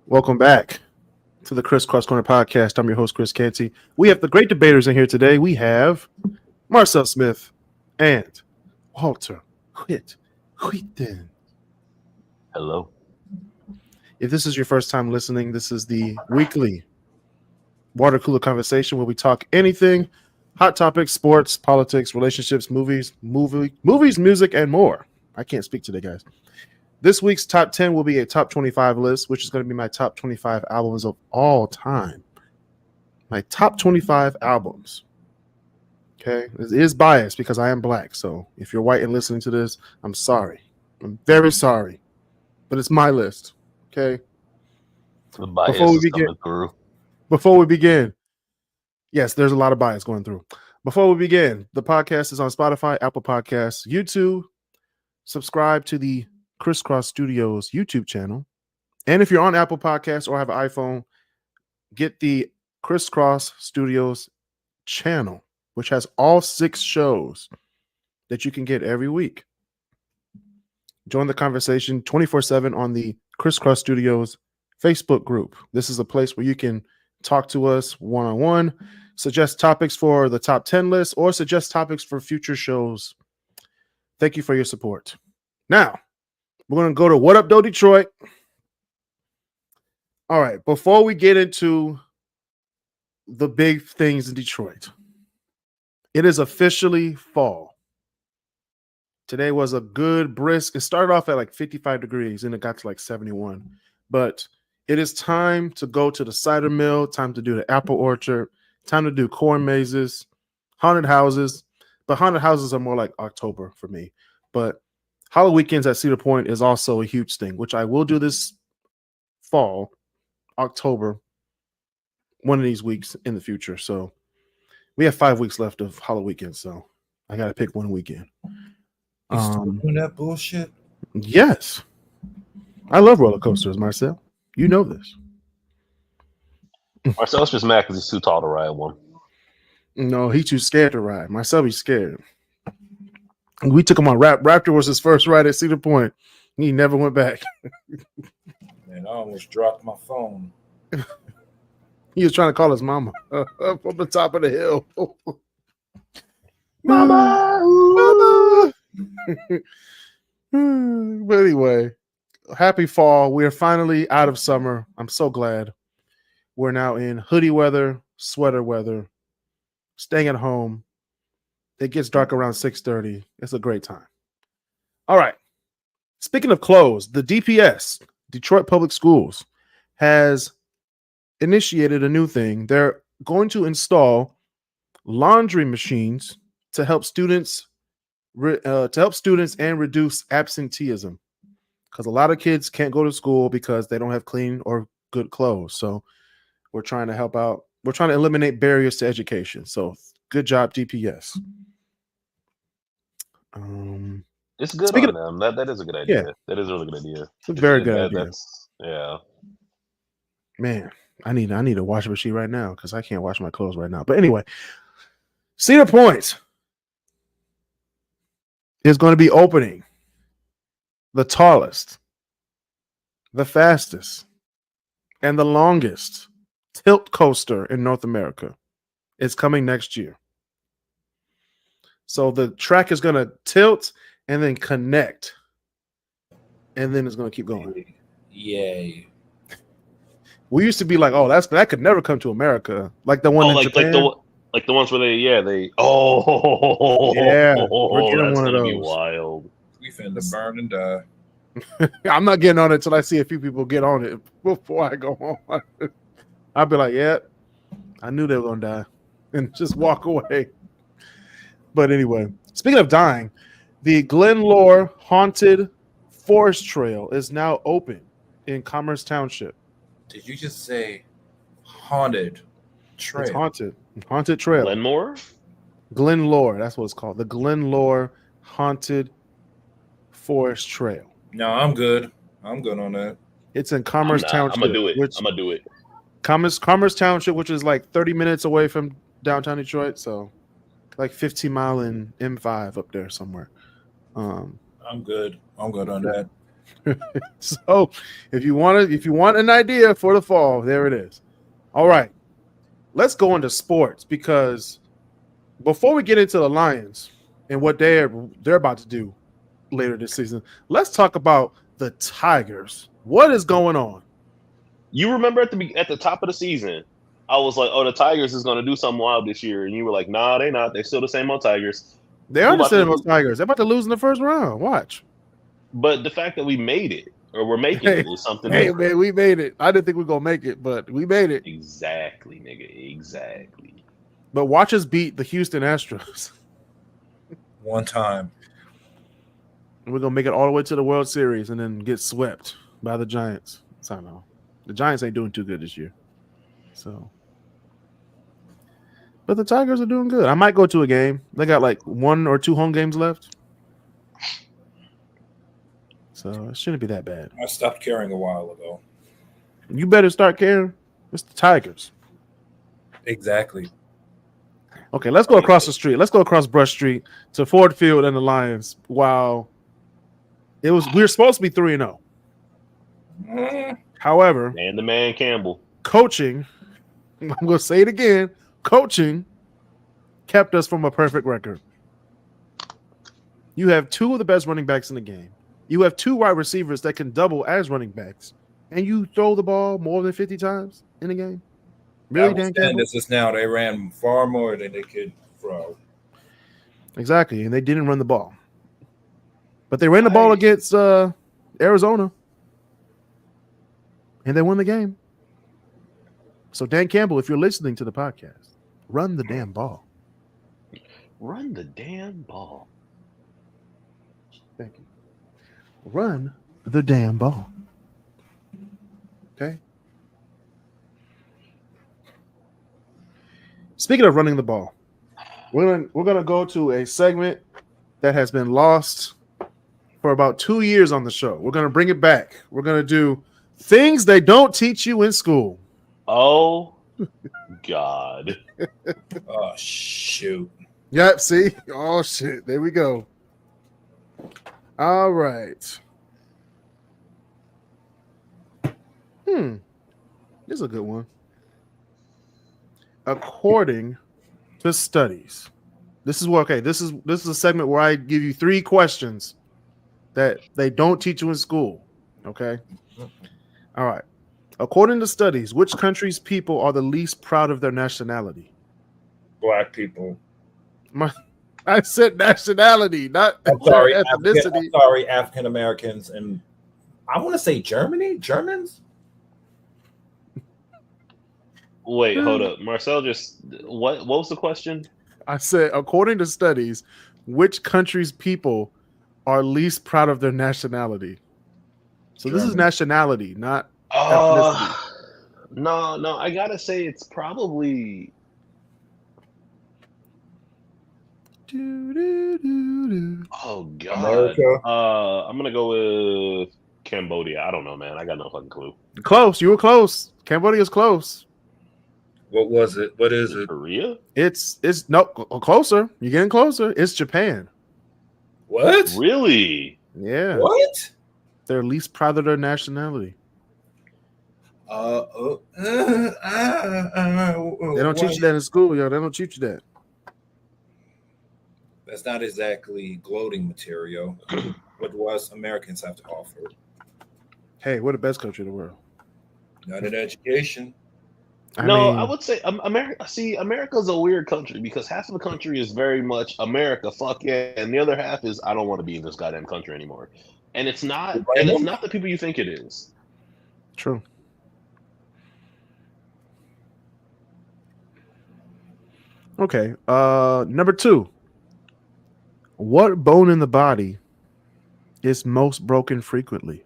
Welcome back to the KrisCross Corner podcast. I'm your host, Chris Canty. We have the great debaters in here today. We have Marcel Smith and Walter Whitten. Hello. If this is your first time listening, this is the weekly water cooler conversation where we talk anything, hot topics, sports, politics, relationships, movies, music, and more. I can't speak today, guys. This week's top 10 will be a top 25 list, which is going to be my top 25 albums of all time. My top 25 albums. Okay? It is biased because I am black. So if you're white and listening to this, I'm sorry. I'm very sorry. But it's my list. Okay? The bias is coming through. Before we begin, yes, there's a lot of bias going through. Before we begin, the podcast is on Spotify, Apple Podcasts, YouTube. Subscribe to the KrisCross Studios YouTube channel. And if you're on Apple Podcasts or have an iPhone, get the KrisCross Studios channel, which has all 6 shows that you can get every week. Join the conversation 24/7 on the KrisCross Studios Facebook group. This is a place where you can talk to us one-on-one, suggest topics for the top 10 list, or suggest topics for future shows. Thank you for your support. Now, we're going to go to What Up, Though, Detroit. All right, before we get into the big things in Detroit, it is officially fall. Today was a good brisk. It started off at like 55 degrees and it got to like 71. But it is time to go to the cider mill, time to do the apple orchard, time to do corn mazes, haunted houses. But haunted houses are more like October for me. But Halloween weekends at Cedar Point is also a huge thing, which I will do this fall, October, one of these weeks in the future. So we have 5 weeks left of Halloween weekend, so I got to pick one weekend. You still doing that bullshit? Yes. I love roller coasters, Marcel. You know this. Marcel's just mad because he's too tall to ride one. No, he's too scared to ride. Marcel, he's scared. We took him on Raptor was his first ride at Cedar Point. He never went back. Man, I almost dropped my phone. He was trying to call his mama up on the top of the hill. Mama! But anyway, happy fall. We are finally out of summer. I'm so glad. We're now in hoodie weather, sweater weather, staying at home. It gets dark around 6:30. It's a great time. All right. Speaking of clothes, the DPS, Detroit Public Schools, has initiated a new thing. They're going to install laundry machines to help students and reduce absenteeism, because a lot of kids can't go to school because they don't have clean or good clothes. So we're trying to help out. We're trying to eliminate barriers to education. So good job, DPS. It's good on them. That is a good idea. Yeah. That is a really good idea. It's a very good idea. Yeah. Man, I need a washing machine right now because I can't wash my clothes right now. But anyway, Cedar Point is going to be opening the tallest, the fastest, and the longest tilt coaster in North America. It's coming next year. So the track is going to tilt and then connect, and then it's going to keep going. Yay. We used to be like, oh, that could never come to America. Like the one in Japan. Like the ones where they yeah, we're getting one of those. Be wild. We finna burn and die. I'm not getting on it until I see a few people get on it before I go on. I'll be like, yeah, I knew they were gonna die, and just walk away. But anyway, speaking of dying, the Glenlore Haunted Forest Trail is now open in Commerce Township. Did you just say haunted trail? It's haunted trail. Glenlore, that's what it's called. The Glenlore Haunted Forest Trail. No, I'm good. I'm good on that. It's in Commerce Township. I'm gonna do it. Commerce Township, which is like 30 minutes away from downtown Detroit, so like 15-mile in M5 up there somewhere. I'm good. I'm good on that. So if you want an idea for the fall, there it is. All right. Let's go into sports, because before we get into the Lions and what they're about to do later this season, let's talk about the Tigers. What is going on? You remember at the top of the season, I was like, "Oh, the Tigers is going to do something wild this year," and you were like, "Nah, they not. They still the same old Tigers." They are the same old Tigers. They're about to lose in the first round. Watch. But the fact that we made it, or we're making it, is something. Hey, man, we made it. I didn't think we were gonna make it, but we made it. Exactly, nigga. Exactly. But watch us beat the Houston Astros. One time. And we're gonna make it all the way to the World Series and then get swept by the Giants. So I don't know. The Giants ain't doing too good this year. So, but the Tigers are doing good. I might go to a game. They got like 1 or 2 home games left. So it shouldn't be that bad. I stopped caring a while ago. You better start caring. It's the Tigers. Exactly. Okay, let's go across the street. Let's go across Brush Street to Ford Field and the Lions. Wow. We were supposed to be 3-0. However, and the man Campbell. Coaching, I'm going to say it again, coaching kept us from a perfect record. You have 2 of the best running backs in the game. You have 2 wide receivers that can double as running backs, and you throw the ball more than 50 times in a game. Really, Dan Campbell? This is now they ran far more than they could throw. Exactly, and they didn't run the ball, but they ran the ball against Arizona, and they won the game. So, Dan Campbell, if you're listening to the podcast, run the damn ball. Run the damn ball. Thank you. Run the damn ball. Okay. Speaking of running the ball, we're gonna go to a segment that has been lost for about 2 years on the show. We're gonna bring it back. We're gonna do things they don't teach you in school. Oh God. Oh shoot. Yep, see? Oh shit. There we go. All right. This is a good one. According to studies, this is a segment where I give you 3 questions that they don't teach you in school. Okay. All right. According to studies, which country's people are the least proud of their nationality? Black people. I said nationality, not ethnicity. I'm sorry, African Americans, and I want to say Germans. Wait, hold up. Marcel what was the question? I said, according to studies, which country's people are least proud of their nationality? So This is nationality, not ethnicity. No, I gotta say it's probably oh God. America. I'm gonna go with Cambodia. I don't know, man. I got no fucking clue. Close. You were close. Cambodia's close. What was it? What is it? Korea? It's no closer. You're getting closer. It's Japan. What? Really? Yeah. What? They're least proud of their nationality. They don't teach you that in school, yo. They don't teach you that. That's not exactly gloating material. What do us Americans have to offer? Hey, we're the best country in the world. Not in education. I would say America. See, America's a weird country because half of the country is very much America, fuck yeah, and the other half is I don't want to be in this goddamn country anymore. And it's not. And it's not the people you think it is. True. Okay. Number 2. What bone in the body is most broken frequently?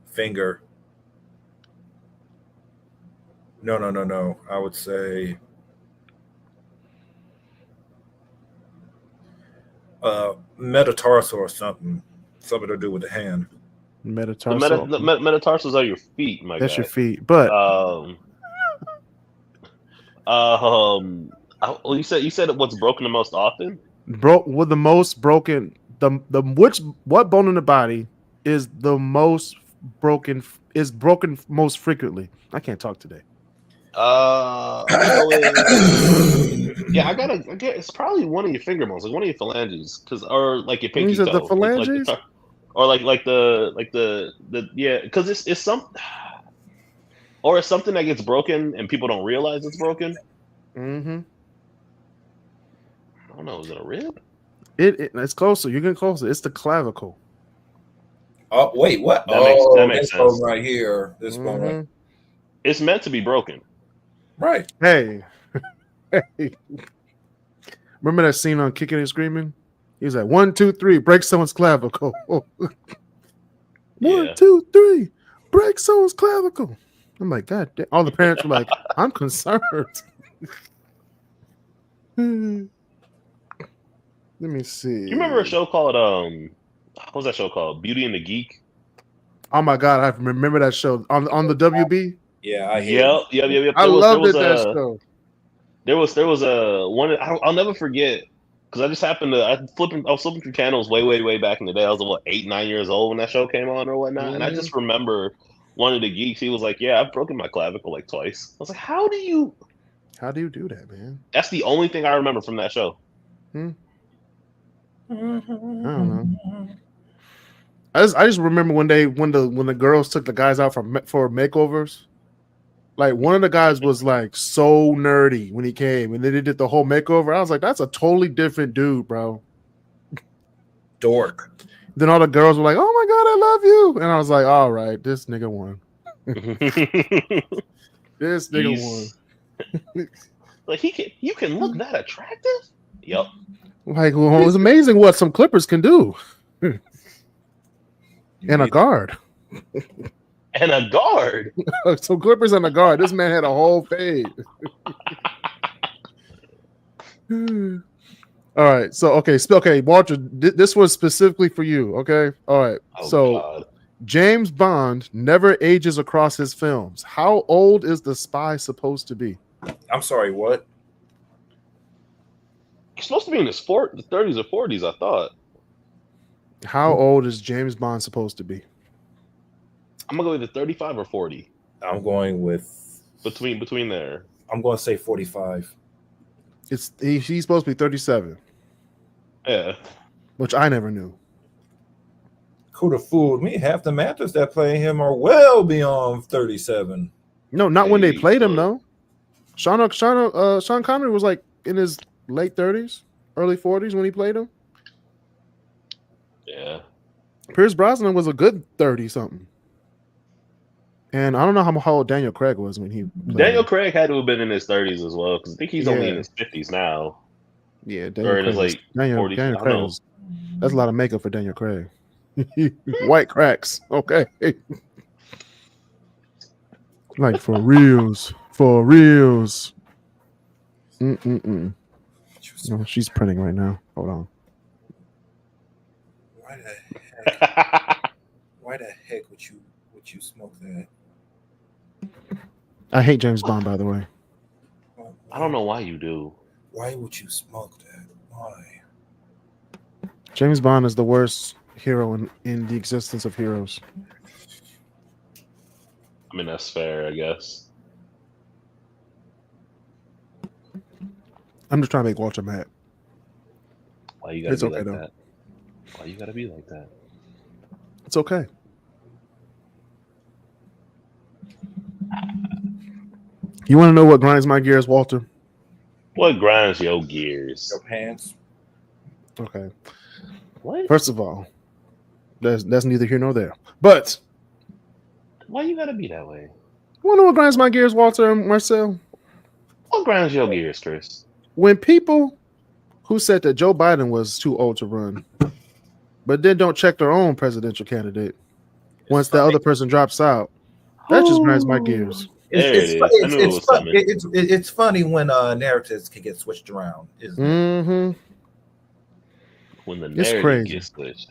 Finger. No. I would say metatarsal or something. Something to do with the hand. Metatarsal. The metatarsals are your feet, my guy. That's your feet. But you said what's broken the most often? With the most broken what bone in the body is the most broken most frequently? I can't talk today. I'm gonna go with yeah. I get it's probably one of your finger bones, like one of your phalanges, or like your pinky These are the toe, phalanges, or like the yeah, because it's some or it's something that gets broken and people don't realize it's broken. Mm-hmm. I don't know. Is it a rib? It's closer. You're getting closer. It's the clavicle. Oh wait, what? That makes this sense. bone right here. This bone right. It's meant to be broken. Right. Hey. Remember that scene on Kicking and Screaming? He was like, 1, 2, 3, break someone's clavicle. 1, 2, 3, break someone's clavicle. I'm like, God damn. All the parents were like, I'm concerned. Let me see. You remember a show called what was that show called? Beauty and the Geek? Oh my God, I remember that show on the WB. Yeah, I Yep. I loved that show. There was a one. I'll never forget because I just happened to I was flipping through channels way back in the day. I was like 8, 9 years old when that show came on or whatnot, and I just remember one of the geeks. He was like, "Yeah, I've broken my clavicle like twice." I was like, "How do you do that, man?" That's the only thing I remember from that show. I don't know. I just remember one day when the girls took the guys out for makeovers. Like one of the guys was like so nerdy when he came, and then they did the whole makeover. I was like, that's a totally different dude, bro. Dork. Then all the girls were like, "Oh my God, I love you," and I was like, "All right, this nigga won. This nigga won." Like you can look that attractive. Yep. Like, well, it was amazing what some Clippers can do. And a guard. And a guard. Some Clippers and a guard. This man had a whole fade. All right. So, okay, Walter, this was specifically for you. Okay. All right. God. James Bond never ages across his films. How old is the spy supposed to be? I'm sorry, what? He's supposed to be in his 30s or 40s, I thought. How old is James Bond supposed to be? I'm gonna go either 35 or 40. I'm going with between there. I'm going to say 45. He's supposed to be 37. Yeah, which I never knew. Could have fooled me. Half the actors that play him are well beyond 37. No, not when they played him though. Sean Connery was like in his late 30s, early 40s when he played him. Yeah. Pierce Brosnan was a good 30 something. And I don't know how old Daniel Craig was when he played Daniel him. Craig had to have been in his 30s as well, because I think he's only in his 50s now. Yeah, Daniel Craig. Daniel Craig that's a lot of makeup for Daniel Craig. White cracks. Okay. Like for reals. For reals. No, she's printing right now. Hold on. Why the heck would you smoke that? I hate James Bond, by the way. I don't know why you do. Why would you smoke that? Why? James Bond is the worst hero in the existence of heroes. I mean, that's fair, I guess. I'm just trying to make Walter mad. Why you gotta be like that? Why you gotta be like that? It's okay. You want to know what grinds my gears, Walter? What grinds your gears? Your pants. Okay. What? First of all, that's neither here nor there. But why you gotta be that way? You want to know what grinds my gears, Walter and Marcel? What grinds your gears, Chris? When people who said that Joe Biden was too old to run, but then don't check their own presidential candidate once the other person drops out, that just grinds my gears. It's funny when narratives can get switched around, isn't it? Mm-hmm. When the narrative gets switched.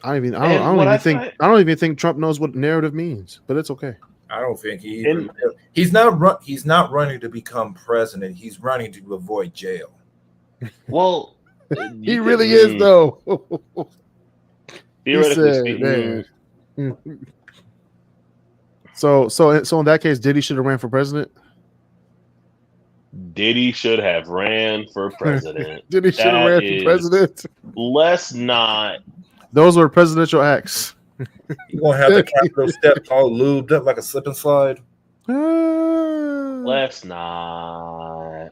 I don't even think Trump knows what narrative means, but it's okay. I don't think he's not running to become president. He's running to avoid jail. Well, He really is, though. Theoretically said, speaking. So in that case, Diddy should have ran for president. Diddy should have ran for president. Diddy should have ran for president. Let's not. Those were presidential acts. You gonna have the Capitol step all lubed up like a slip and slide? Let's not.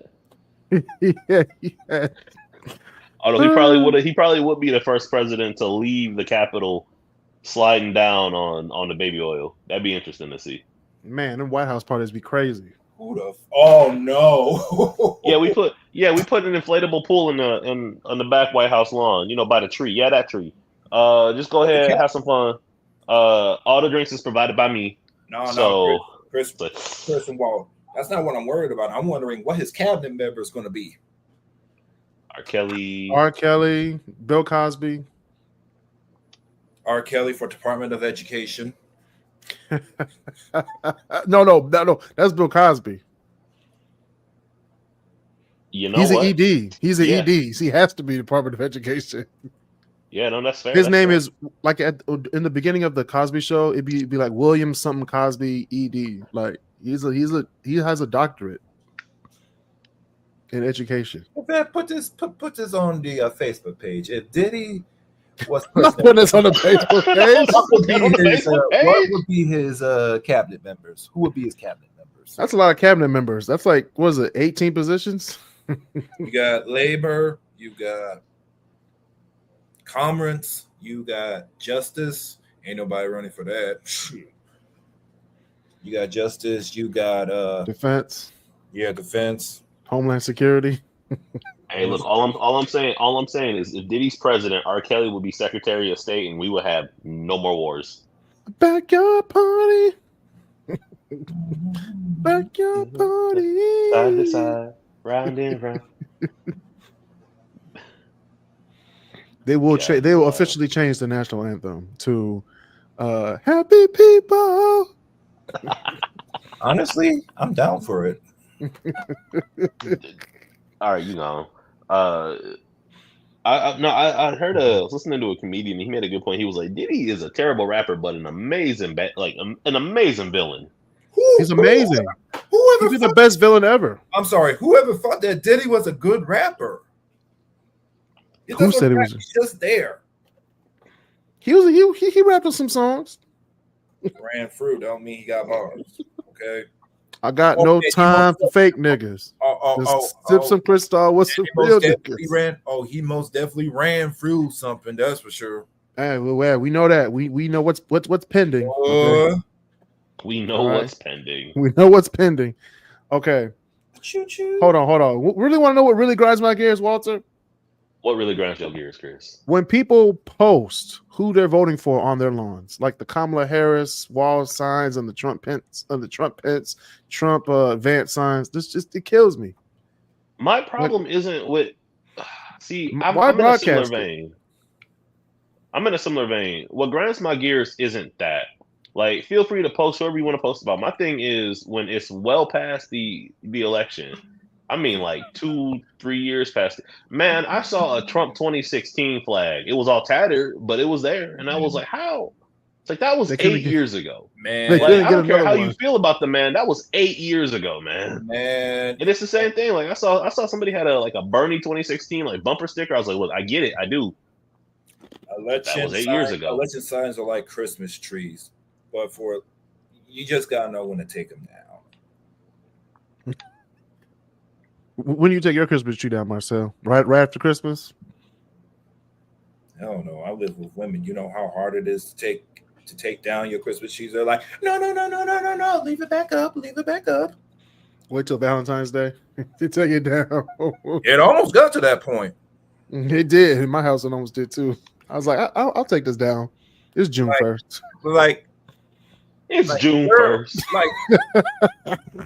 Yeah. Although he probably would be the first president to leave the Capitol sliding down on the baby oil. That'd be interesting to see. Man, them White House parties be crazy. Oh no! we put an inflatable pool on the back White House lawn. By the tree. Yeah, that tree. Just go ahead and have some fun. All the drinks is provided by me. No, Chris and Walt. That's not what I'm worried about. I'm wondering what his cabinet member is going to be. R. Kelly, Bill Cosby. R. Kelly for Department of Education. No, that's Bill Cosby. He's an ED. He's an ED. He has to be Department of Education. Yeah, no, that's fair. His name is like in the beginning of the Cosby Show. It'd be like William something Cosby ED. Like he has a doctorate in education. Man, put this on the Facebook page. If Diddy was not putting this on the Facebook page, what would be his cabinet members? Who would be his cabinet members? That's a lot of cabinet members. That's like, what is it, 18 positions? You got labor. You got commerce. You got justice. Ain't nobody running for that. You got justice. You got defense. Yeah, defense. Homeland Security. Hey, look, all I'm saying is if Diddy's president, R. Kelly would be Secretary of State, and we would have no more wars. Backyard party. Backyard party. Side to side, round and round. They will they will officially change the national anthem to "Happy People." Honestly, I'm down for it. All right, I heard I was listening to a comedian, and he made a good point. He was like, Diddy is a terrible rapper, but an amazing villain. He's amazing. He's the best villain ever. I'm sorry. Whoever thought that Diddy was a good rapper? Who said he was just there? He rapped on some songs. Ran through don't mean he got bars. Okay. I got no time for fake niggas. Sip some KrisCross with some real niggas. He most definitely ran through something. That's for sure. Hey, well, we know that. We know what's pending. Okay? We know what's pending. We know what's pending. Okay. Choo-choo. Hold on. Really want to know what really grinds my gears, Walter? What really grinds your gears, Chris? When people post who they're voting for on their lawns, like the Kamala Harris wall signs and the Trump Pence, Vance signs, it kills me. My problem isn't with. See, I'm in a similar vein. I'm in a similar vein. What grinds my gears isn't that. Like, feel free to post whoever you want to post about. My thing is when it's well past the election. I mean, like 2-3 years past it. Man, I saw a Trump 2016 flag. It was all tattered, but it was there. And I was like, how? It's like, that was 8 years ago. Man. Like, I don't care how you feel about the man. That was 8 years ago, man. Man. And it's the same thing. Like, I saw somebody had a Bernie 2016 bumper sticker. I was like, look, I get it. I do. That was 8 years ago. Election signs are like Christmas trees. But you just got to know when to take them down. When do you take your Christmas tree down, Marcel? Right after Christmas? I don't know. I live with women. You know how hard it is to take down your Christmas trees. They're like, no. Leave it back up. Wait till Valentine's Day to take it down. It almost got to that point. It did. In my house, it almost did too. I was like, I'll take this down. It's June 1st. It's June 1st.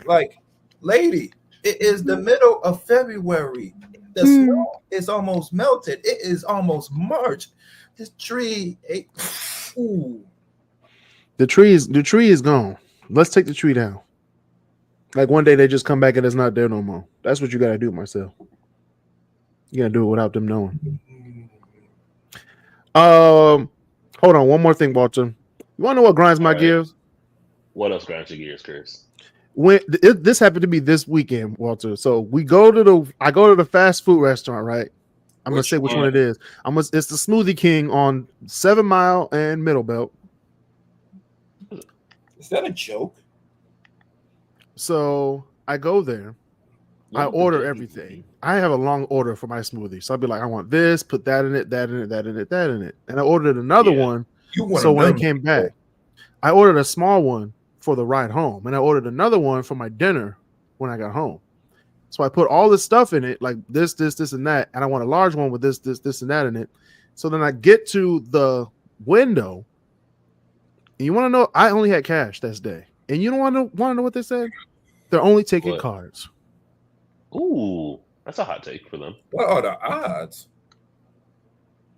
Like, lady. It is the middle of February. The snow is almost melted. It is almost March. This tree, the tree is gone. Let's take the tree down. Like one day they just come back and it's not there no more. That's what you gotta do, Marcel. You gotta do it without them knowing. Hold on, one more thing, Walter. You want to know what grinds my gears? What else grinds your gears, Chris? This happened to me this weekend, Walter. So I go to the fast food restaurant, right? I'm gonna say which one it is. It's the Smoothie King on 7 Mile and Middle Belt. Is that a joke? So I go there. I order everything. I have a long order for my smoothie. So I'll be like, I want this, put that in it, that in it, that in it, that in it. And I ordered another one. So when I came back, I ordered a small one for the ride home. And I ordered another one for my dinner when I got home. So I put all this stuff in it, like this, and that. And I want a large one with this, and that in it. So then I get to the window. And you want to know, I only had cash that day. And you don't want to know what they said? They're only taking cards. Ooh, that's a hot take for them. What are the odds?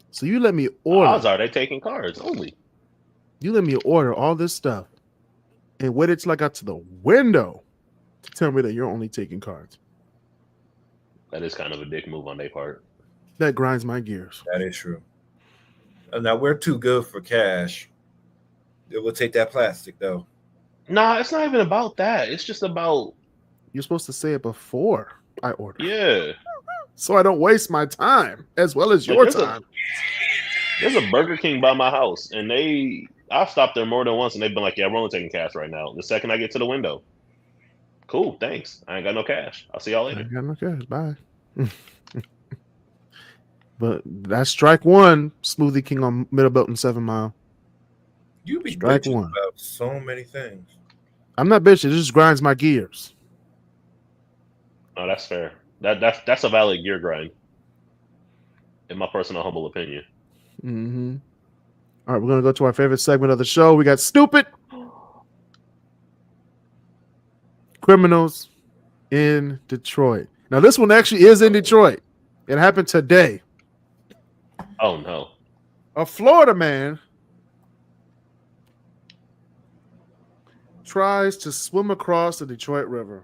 So you let me order. The odds are they taking cards only. You let me order all this stuff and waited till I got to the window to tell me that you're only taking cards. That is kind of a dick move on their part. That grinds my gears. That is true. Now we're too good for cash. It will take that plastic though. Nah, it's not even about that. It's just about you're supposed to say it before I order. Yeah. So I don't waste my time as well as your time. There's a Burger King by my house, and I've stopped there more than once, and they've been like, "Yeah, we're only taking cash right now." The second I get to the window, cool, thanks. I ain't got no cash. I'll see y'all later. I ain't got no cash. Bye. But that's strike one. Smoothie King on Middle Belt and 7 Mile. You be bitching about so many things. I'm not bitching. It just grinds my gears. Oh, that's fair. That's a valid gear grind, in my personal humble opinion. Mm-hmm. All right, we're gonna go to our favorite segment of the show. We got stupid criminals in Detroit. Now, this one actually is in Detroit. It happened today. Oh no! A Florida man tries to swim across the Detroit River.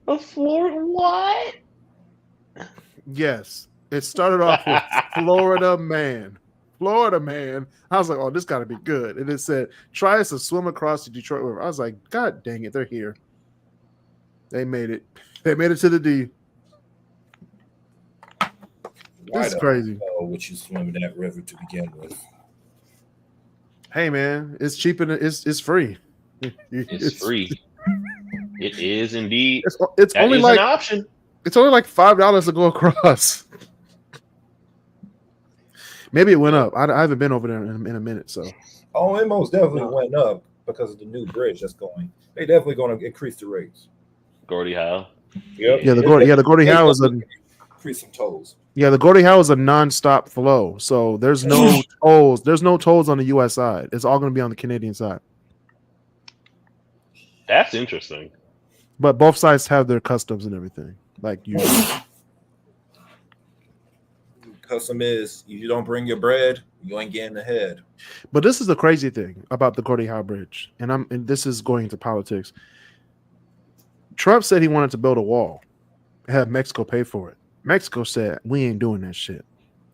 A Florida what? Yes, it started off with Florida man. Florida man. I was like, oh, this got to be good. And it said, tries to swim across the Detroit River. I was like, God dang it, they're here. They made it. They made it to the D. This is crazy. What you swim in that river to begin with? Hey man, it's cheap and it's free. It's free. It is indeed. It's only like an option. It's only like $5 to go across. Maybe it went up. I haven't been over there in a minute, so. Oh, it most definitely went up because of the new bridge that's going. They definitely going to increase the rates. Gordie Howe. Yep. Yeah, the Gordie Howe is increase some tolls. Yeah, the Gordie Howe is a non-stop flow, so there's no tolls. There's no tolls on the U.S. side. It's all going to be on the Canadian side. That's interesting. But both sides have their customs and everything, like usually. Custom is if you don't bring your bread, you ain't getting ahead. But this is the crazy thing about the Gordie Howe Bridge, and this is going into politics. Trump said he wanted to build a wall, have Mexico pay for it. Mexico said, we ain't doing that shit.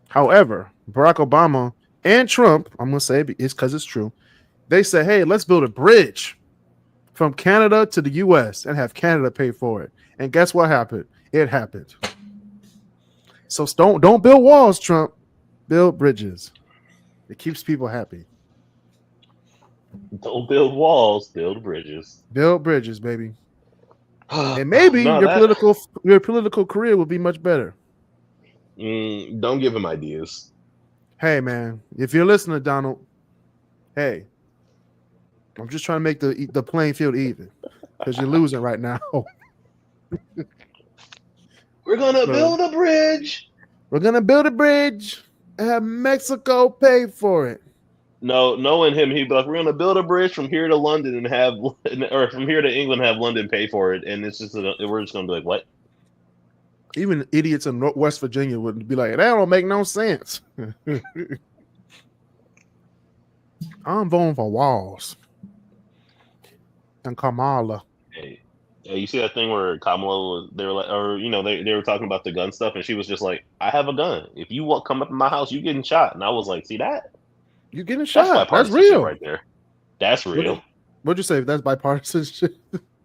However, Barack Obama and Trump, I'm going to say it's because it's true, they said, hey, let's build a bridge from Canada to the U.S. and have Canada pay for it. And guess what happened? It happened. So don't build walls, Trump. Build bridges. It keeps people happy. Don't build walls, build bridges. Build bridges, baby. And maybe your political career will be much better. Don't give him ideas. Hey, man, if you're listening, Donald, hey, I'm just trying to make the playing field even because you're losing right now. We're gonna build a bridge. We're gonna build a bridge and have Mexico pay for it. No, knowing him, he'd be like, "We're gonna build a bridge from here to London and or from here to England, have London pay for it." And it's just we're just gonna be like, "What?" Even idiots in West Virginia would be like, "That don't make no sense." I'm voting for walls and Kamala. Hey, Yeah, you see that thing where Kamala was, they were like, or they were talking about the gun stuff, and she was just like, "I have a gun. If you come up in my house, you getting shot." And I was like, "See that? You getting That's shot? That's bipartisanship real. right there. That's real. What'd you say? That's bipartisanship?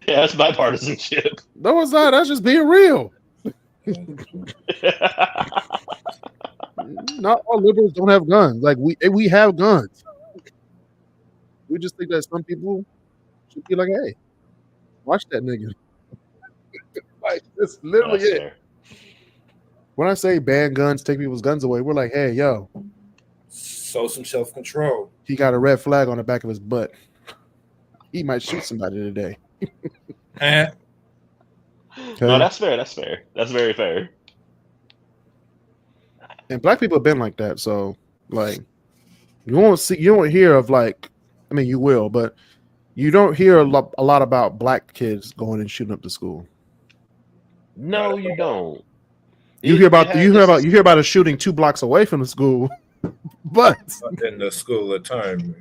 Yeah, that's bipartisanship." No, it's not. That's just being real. Not all liberals don't have guns. Like we have guns. We just think that some people should be like, "Hey, watch that nigga." Like that's literally That's it. fair. When I say ban guns, take people's guns away, we're like, "Hey, yo, So some self-control. he got a red flag on the back of his butt. He might shoot somebody today." And No, that's fair. That's fair. That's very fair. And black people have been like that, so like you won't hear of like, I mean, you will, but you don't hear a lot about black kids going and shooting up the school. No, you don't. You hear about a shooting 2 blocks away from the school, but in the school of time.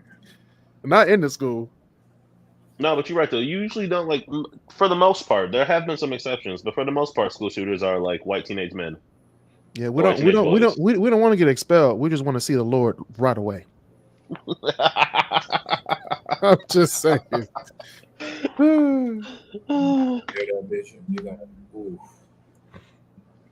not in the school. No, but you're right though. You usually don't like, for the most part. There have been some exceptions, but for the most part, school shooters are like white teenage men. Yeah, we don't want to get expelled. We just want to see the Lord right away. I'm just saying.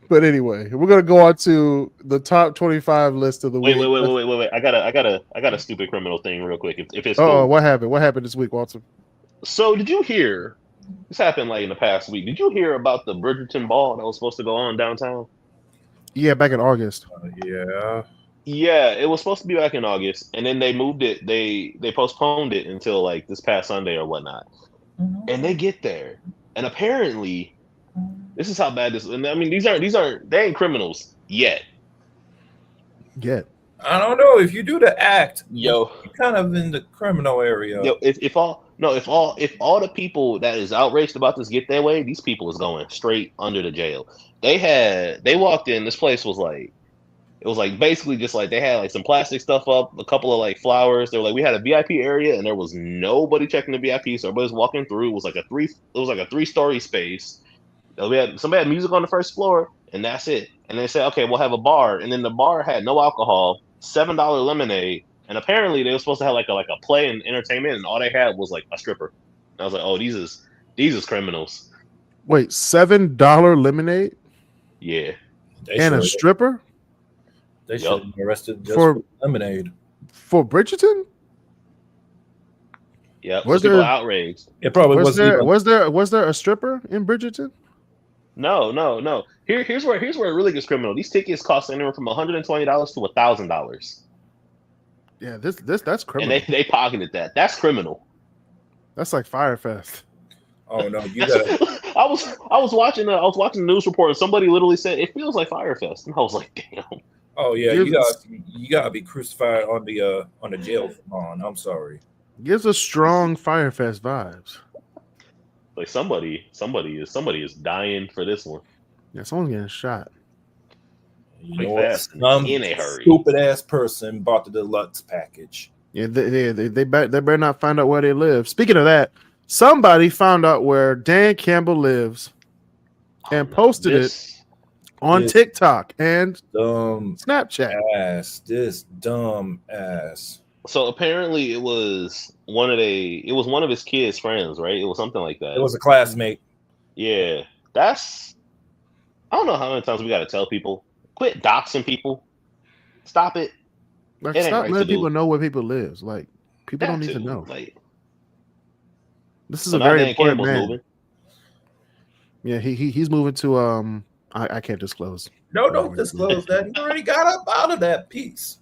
But anyway, we're gonna go on to the top 25 list of the week. Wait. I got a stupid criminal thing real quick. If it's cool. Oh, what happened? What happened this week, Walter? So did you hear? This happened like in the past week. Did you hear about the Bridgerton ball that was supposed to go on downtown? Yeah, back in August. Yeah, it was supposed to be back in August, and then they moved it. They postponed it until like this past Sunday or whatnot. Mm-hmm. And they get there, and apparently, this is how bad this. And I mean, these aren't they ain't criminals yet. Yet. I don't know if you do the act. You're kind of in the criminal area. Yo, if all the people that is outraged about this get their way, these people is going straight under the jail. They walked in. This place was like. It was like basically just like they had like some plastic stuff up, a couple of like flowers. They were like, we had a VIP area and there was nobody checking the VIP. So everybody was walking through. It was like a 3-story space. Somebody had music on the first floor and that's it. And they said, okay, we'll have a bar. And then the bar had no alcohol, $7 lemonade. And apparently they were supposed to have like a play and entertainment. And all they had was like a stripper. And I was like, oh, these is criminals. Wait, $7 lemonade? Yeah. And a stripper? They should have arrested just for lemonade. For Bridgerton? Yeah, was people outraged? It probably was there. Was there a stripper in Bridgerton? No. Here's where it really gets criminal. These tickets cost anywhere from $120 to $1,000. Yeah, that's criminal. And they pocketed that. That's criminal. That's like Firefest. Oh no, you gotta. I was watching the news report and somebody literally said it feels like Firefest, and I was like, damn. Oh yeah, you gotta be crucified on the jail lawn. I'm sorry. Gives a strong Firefest vibes. Like somebody is dying for this one. Yeah, someone's getting shot. You know what? Some in a hurry. Stupid ass person bought the deluxe package. Yeah, they better not find out where they live. Speaking of that, somebody found out where Dan Campbell lives and posted it on TikTok and Snapchat. This dumb ass. So apparently it was one of his kids' friends, right? It was something like that. It was a classmate. Yeah. I don't know how many times we gotta tell people. Quit doxing people. Stop it. Like, stop letting people know where people live. Like, people don't need to know. Like, this is a very important man. Moving. Yeah, he's moving to I can't disclose. No, don't disclose that. He already got up out of that piece.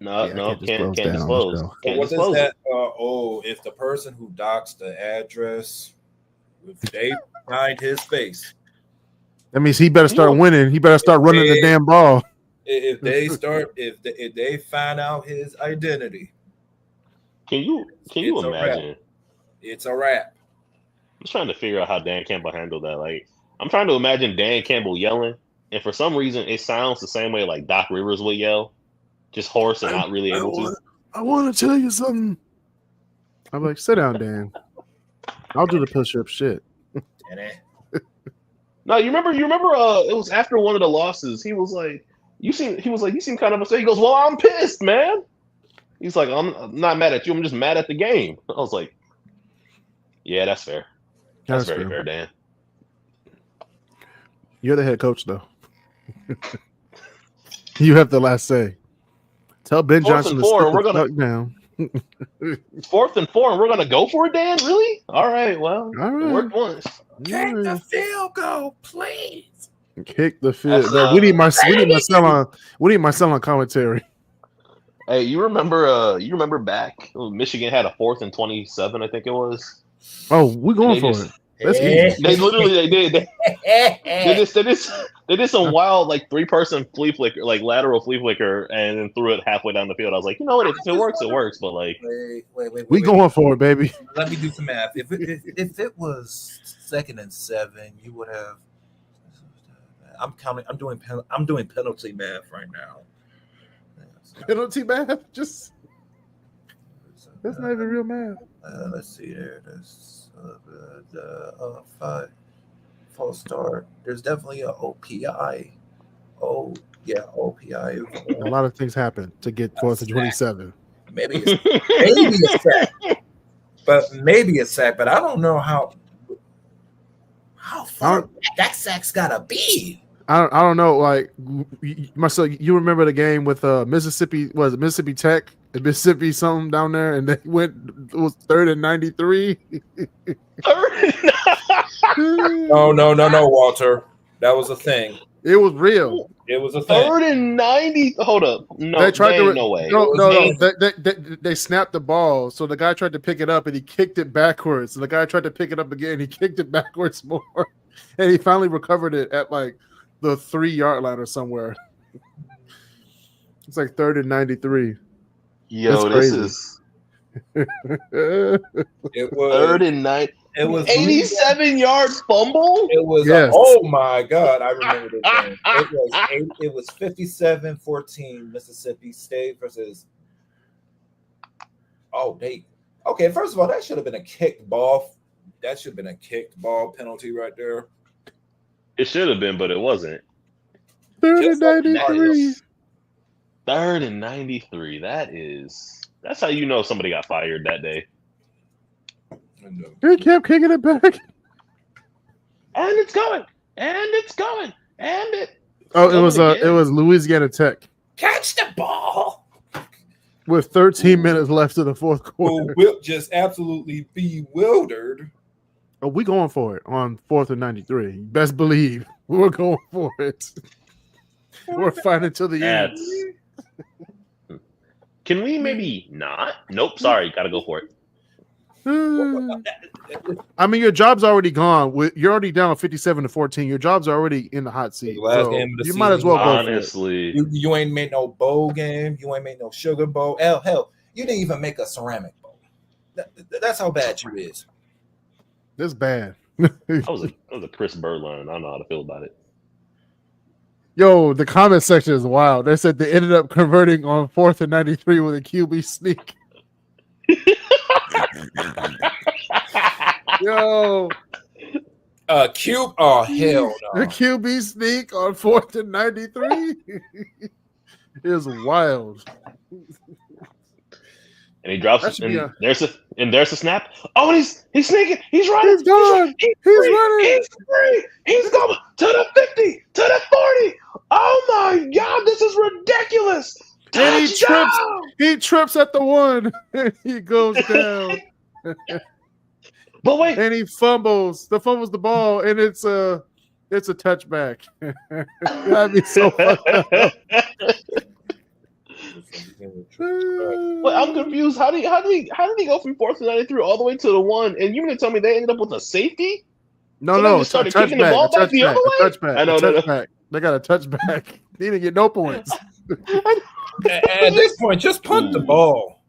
No, can't disclose. Can't what disclose is that? If the person who doxed the address, if they find his face, that means he better start winning. He better start running the damn ball. If they find out his identity, can you imagine? It's a wrap. I'm trying to figure out how Dan Campbell handled that. Like, I'm trying to imagine Dan Campbell yelling, and for some reason, it sounds the same way like Doc Rivers would yell, just hoarse and not really able to. I want to tell you something. I'm like, sit down, Dan. I'll do the push-up shit. No, you remember. It was after one of the losses. He was like, you seem kind of upset. He goes, well, I'm pissed, man. He's like, I'm not mad at you. I'm just mad at the game. I was like, yeah, that's fair. That's very fair, Dan. You're the head coach, though. You have the last say. Tell Ben Johnson to sit the fuck down. 4th and 4, and we're gonna go for it, Dan? Really? All right. Well, it worked once. Kick the field goal, please. Kick the field. We need Marcel on commentary. Hey, you remember back Michigan had a 4th and 27, I think it was. Oh, we're going for it. That's easy. They did. They did some wild 3-person flea flicker, lateral flea flicker, and then threw it halfway down the field. I was like, you know what? If it works, it works. But wait, we going for it, baby. Let me do some math. If it was 2nd and 7, you would have. I'm counting. I'm doing penalty math right now. Penalty math? That's not even real math. Let's see there. There's the 5 false start. There's definitely a OPI. Oh yeah, OPI. A lot of things happen to get 4th and 27. Maybe a sack. But I don't know how far that sack's gotta be. I don't know. Marcel, you remember the game with Mississippi? Was it Mississippi Tech? Mississippi something down there, and they went. It was 3rd and 93. No, Walter. That was a thing. It was real. It was a thing. 3rd and 90. Hold up. No, no way. No. They snapped the ball, so the guy tried to pick it up, and he kicked it backwards. And the guy tried to pick it up again. He kicked it backwards more, and he finally recovered it at the 3-yard line or somewhere. It's 3rd and 93. Yo, this is. It was 3rd and 9. It was 87-yard fumble. It was. Yes. Oh my God! I remember this game. It was 57-14 Mississippi State versus. Okay. First of all, that should have been a kicked ball. That should have been a kicked ball penalty right there. It should have been, but it wasn't. 3rd and 93. 3rd and 93. That's how you know somebody got fired that day. He kept kicking it back. And it's going. It was Louisiana Tech. Catch the ball. With 13 minutes left in the 4th quarter. Whip just absolutely bewildered. Oh, we going for it on 4th and 93. Best believe we're going for it. We're fighting to the end. Can we maybe not? Nope. Sorry. Got to go for it. I mean, your job's already gone. You're already down 57-14. Your job's already in the hot seat. Last so game of the you season, might as well go. Honestly, you ain't made no bowl game. You ain't made no sugar bowl. Hell, you didn't even make a ceramic bowl. That's how bad you is. This bad. that was a Chris Berline. I don't know how to feel about it. Yo, the comment section is wild. They said they ended up converting on 4th and 93 with a QB sneak. Yo, Cube. Oh hell no! The QB sneak on 4th and 93 is wild. And he drops it. And there's a snap. Oh, and he's sneaking. He's running. He's gone. He's running. He's free. He's going to the 50, to the 40. Oh my God, this is ridiculous. And he trips at the 1 and he goes down. But wait. And he fumbles the ball, and it's a touchback. That'd be so fucked up. Wait, I'm confused. How did he go from 4th and 93 all the way to the 1? And you mean to tell me they ended up with a safety? No, it's a touchback. The ball back the other way? Touchback. I know. Touchback. They got a touchback. They didn't get no points. At this point, just punt the ball.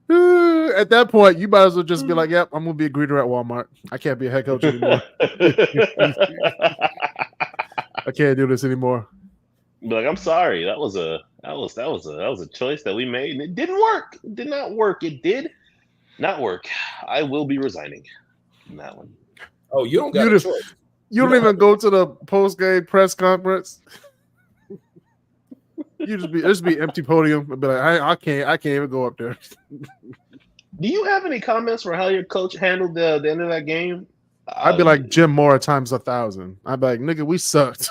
At that point, you might as well just be like, "Yep, I'm gonna be a greeter at Walmart. I can't be a head coach anymore. I can't do this anymore." Like, I'm sorry. That was a choice that we made, and it didn't work. It did not work. It did not work. I will be resigning from that one. Oh, you don't got a choice. You don't even go to the post-game press conference. You just be empty podium and be like, I can't even go up there. Do you have any comments for how your coach handled the end of that game? I'd be like Jim Mora times 1,000. I'd be like, nigga, we sucked.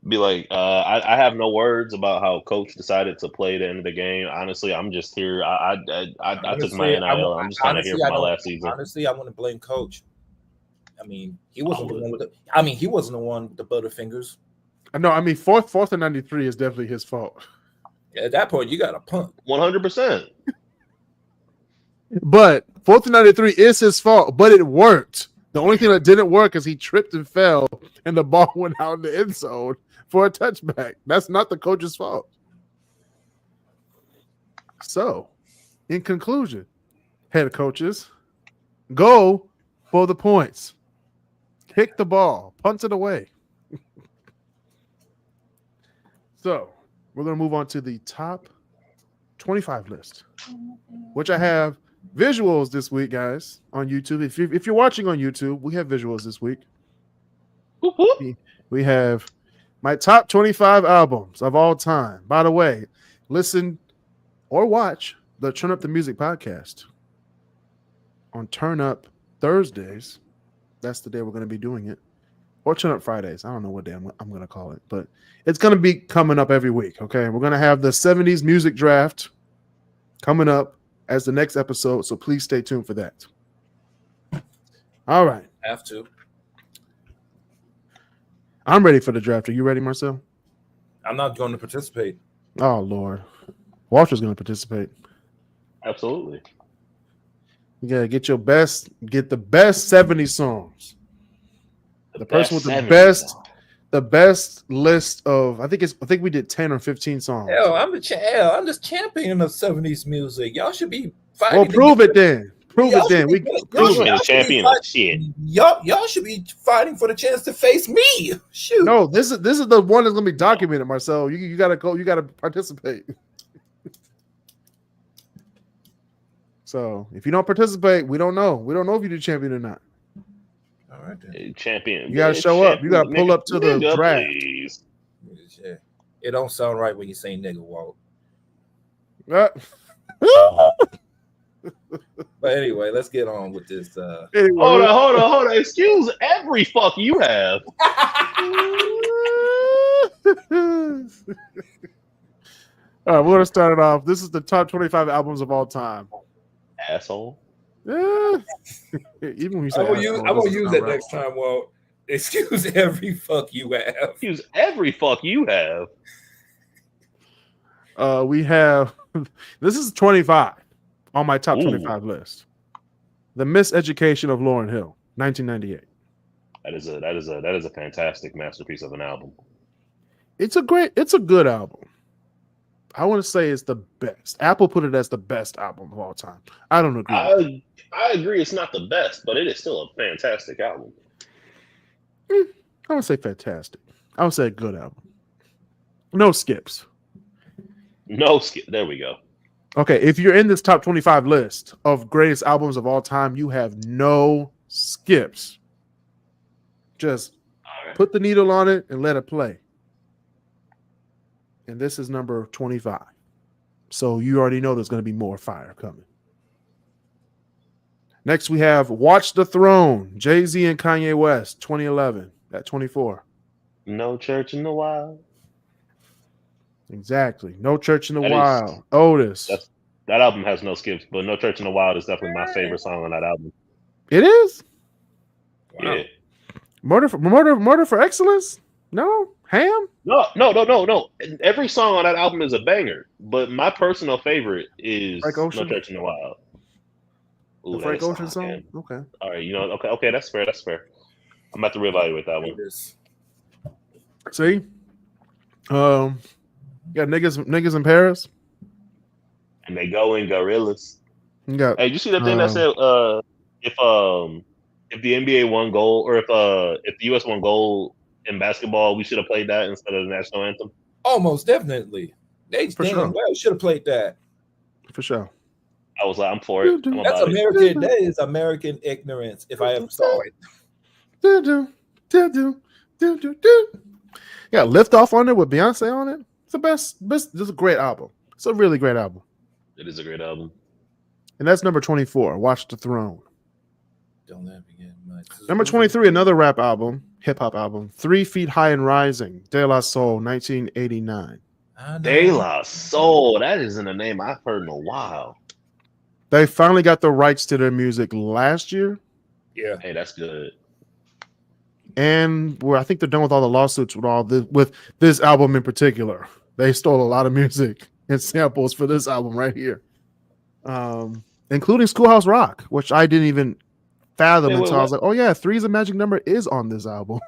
Be like, I have no words about how coach decided to play the end of the game. Honestly, I'm just here. I took my NIL. I'm just kind of here for my last season. Honestly, I want to blame coach. I mean, he wasn't the one with the. He wasn't the one with the butterfingers. No, I mean, fourth and 93 is definitely his fault. At that point, you got to punt. 100%. But 4th and 93 is his fault, but it worked. The only thing that didn't work is he tripped and fell, and the ball went out in the end zone for a touchback. That's not the coach's fault. So, in conclusion, head coaches, go for the points. Kick the ball. Punt it away. So, we're going to move on to the top 25 list, which I have visuals this week, guys, on YouTube. If you're watching on YouTube, we have visuals this week. We have my top 25 albums of all time. By the way, listen or watch the Turn Up the Music podcast on Turn Up Thursdays. That's the day we're going to be doing it. Or Turn Up Fridays. I don't know what day I'm going to call it, but it's going to be coming up every week, okay? We're going to have the 70s music draft coming up as the next episode, so please stay tuned for that. All right. Have to. I'm ready for the draft. Are you ready, Marcel? I'm not going to participate. Oh, Lord. Walter's going to participate. Absolutely. You got to get the best 70 songs. The person with the best list of, I think we did 10 or 15 songs. Hell, I'm just champion of 70s music. Y'all should be fighting. Well, prove it then. Prove it then. Y'all champion of shit. Y'all should be fighting for the chance to face me. Shoot. No, this is the one that's gonna be documented, Marcel. You gotta go. You gotta participate. So if you don't participate, we don't know. We don't know if you do champion or not. All right, then. Champion. You gotta show up. You gotta pull up to the draft. Please. Yeah. It don't sound right when you say nigga, Walt. But anyway, let's get on with this. Anyway, hold on. Excuse every fuck you have. All right, we're gonna start it off. This is the top 25 albums of all time. Asshole. Yeah. Even when you say I'm gonna use that next time. Well, excuse every fuck you have. Excuse every fuck you have. We have this is 25 on my top 25 list. The Miseducation of Lauryn Hill, 1998. That is a fantastic masterpiece of an album. It's a good album. I want to say it's the best. Apple put it as the best album of all time. I don't agree. I agree it's not the best, but it is still a fantastic album. I would say fantastic. I would say a good album. No skips. No skip. There we go. Okay, if you're in this top 25 list of greatest albums of all time, you have no skips. Just put the needle on it and let it play. And this is number 25. So you already know there's going to be more fire coming. Next, we have Watch the Throne, Jay-Z and Kanye West, 2011, at 24. No Church in the Wild. Exactly. No Church in the Wild. Otis. That album has no skips, but No Church in the Wild is definitely my favorite song on that album. It is? Wow. Yeah. Murder for Excellence? No? Ham? No. Every song on that album is a banger, but my personal favorite is No Church in the Wild. Ooh, the Frank Ocean song? Man. Okay. All right, okay, that's fair. I'm about to reevaluate that one. See? You got niggas in Paris. And they go in gorillas. Hey, did you see that thing that said if the NBA won gold, or if the US won gold in basketball, we should have played that instead of the national anthem? Almost definitely. They should have played that. For sure. I was like, I'm for it. I'm That's about American. That is American ignorance. If I ever saw it. Yeah, Lift Off on it with Beyonce on it. It's the best. This is a great album. It's a really great album. It is a great album. And that's number 24, Watch the Throne. Don't let me get much. Number 23, another rap album, hip hop album, 3 Feet High and Rising, De La Soul, 1989. De La Soul. That isn't a name I've heard in a while. They finally got the rights to their music last year. Yeah. Hey, that's good. And I think they're done with all the lawsuits with this album in particular. They stole a lot of music and samples for this album right here, including Schoolhouse Rock, which I didn't even fathom until I was like, "Oh yeah, Three's a Magic Number is on this album."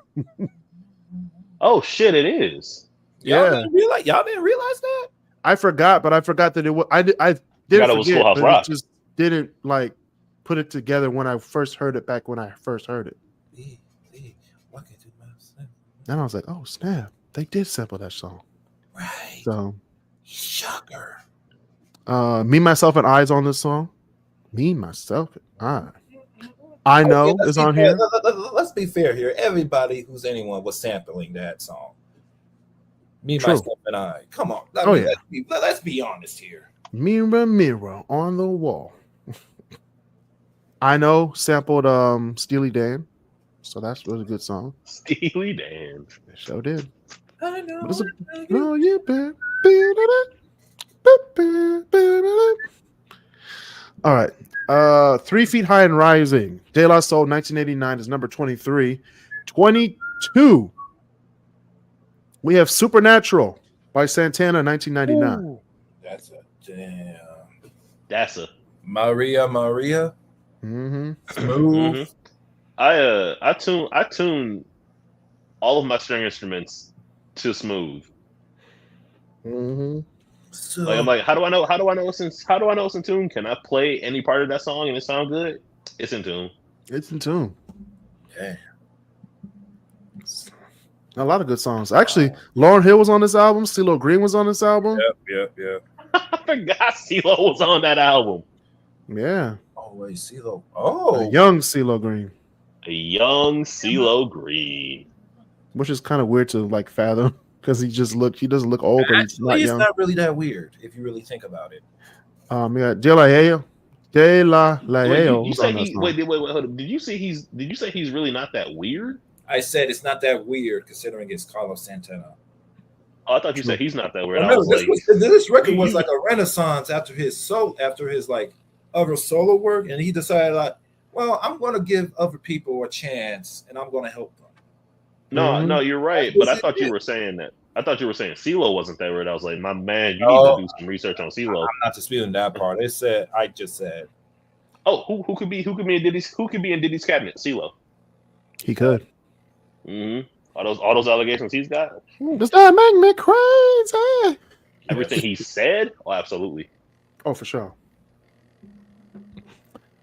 Oh shit, it is. Y'all didn't realize that? I forgot that it was. I didn't forget, but it just didn't like put it together when I first heard it back when I first heard it. And I was like, "Oh snap! They did sample that song." Right. So, shocker. Me, Myself, and I's on this song. Me, Myself, and I know is on here. Let's be fair here. Everybody who's anyone was sampling that song. Me, True. Myself, and I. Come on. Let's be honest here. Mirror, mirror on the wall. I know sampled Steely Dan, so that's really good song. Steely Dan. It sure did. I know. No, you bet. All right. 3 Feet High and Rising. De La Soul, 1989 is number 23. 22. We have Supernatural by Santana, 1999. Ooh, that's a damn. That's a Maria. Mm-hmm. Smooth. Mm-hmm. I tune all of my string instruments to smooth. Mm-hmm. So, Like I'm like, how do I know it's in tune? Can I play any part of that song and it sound good? It's in tune. It's in tune. yeah. A lot of good songs. Actually, Lauryn Hill was on this album. CeeLo Green was on this album. Yep. I forgot CeeLo was on that album. Yeah. Oh wait, CeeLo. Oh, A young CeeLo Green. A young CeeLo Green. Which is kind of weird to like fathom because he doesn't look old, but he's not young. It's not really that weird if you really think about it. Yeah, De La Laeo. Wait, hold up. Did you say he's really not that weird? I said it's not that weird considering it's Carlos Santana. Oh, I thought you said he's not that weird. Remember, this record was like a renaissance after his like other solo work, and he decided like, well, I'm going to give other people a chance, and I'm going to help them. No, you're right. But I thought you were saying that. I thought you were saying CeeLo wasn't that weird. I was like, my man, you need to do some research on CeeLo. I'm not disputing that part. I just said. Oh, who could be in Diddy's cabinet? CeeLo. He could. Mm-hmm. All those allegations he's got. Does that make me crazy? Everything he said? Oh, absolutely. Oh, for sure.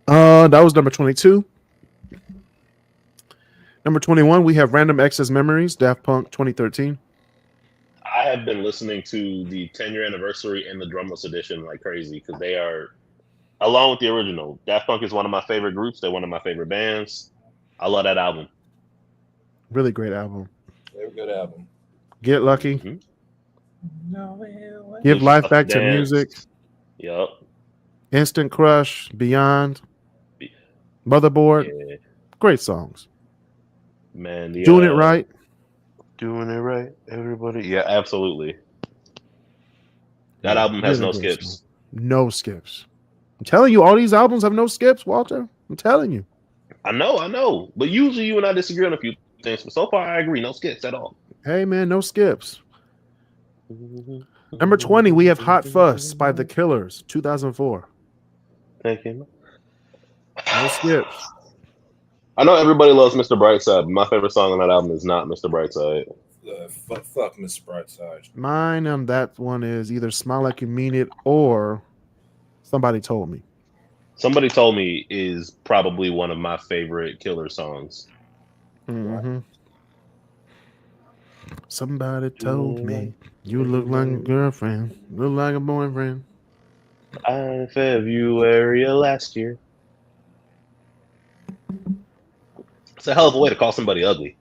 That was number 22. Number 21, we have Random Access Memories, Daft Punk, 2013. I have been listening to the 10-year anniversary and the Drumless edition like crazy because they are, along with the original, Daft Punk is one of my favorite groups. They're one of my favorite bands. I love that album. Really great album. Very good album. Get Lucky. Mm-hmm. Give Life Back to Music. Yup. Instant Crush. Beyond. Motherboard. Yeah. Great songs. Man, Doing It Right. Doing It Right, everybody. Yeah, absolutely. That album has no skips. Song. No skips. I'm telling you, all these albums have no skips, Walter. I'm telling you. I know. But usually you and I disagree on a few things. But so far, I agree. No skips at all. Hey, man, no skips. Number 20, we have Hot Fuss by The Killers, 2004. Thank you. No skips. I know everybody loves Mr. Brightside, but my favorite song on that album is not Mr. Brightside. Fuck Mr. Brightside. Mine on that one is either Smile Like You Mean It or Somebody Told Me. Somebody Told Me is probably one of my favorite Killer songs. Mm-hmm. Somebody told me you look like a girlfriend, look like a boyfriend. February of last year. It's a hell of a way to call somebody ugly.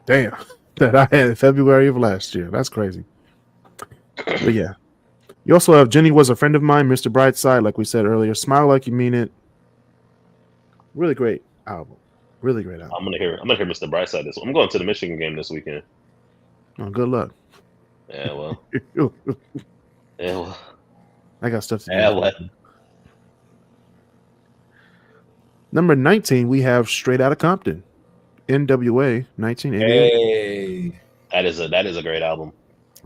Damn, that I had in February of last year. That's crazy. But yeah. You also have Jenny Was a Friend of Mine, Mr. Brightside, like we said earlier. Smile Like You Mean It. Really great album. Really great album. I'm gonna hear Mr. Brightside this one. I'm going to the Michigan game this weekend. Oh, good luck. Yeah, well. Yeah, well. I got stuff to do. Yeah, well. Number 19, we have Straight Outta Compton. NWA 1988. Hey. That is a great album.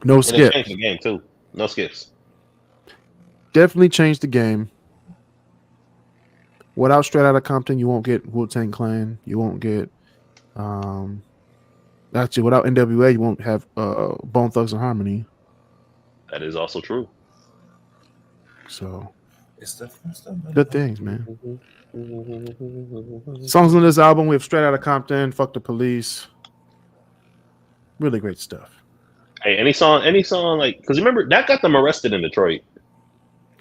No And skips. it changed the game too. No skips. Definitely changed the game. Without Straight Outta Compton, you won't get Wu-Tang Clan. You won't get actually without NWA, you won't have Bone Thugs and Harmony. That is also true. So It's the good things, man. Songs on this album, we have Straight Outta Compton, Fuck the Police. Really great stuff. Hey, any song like, because remember that got them arrested in Detroit.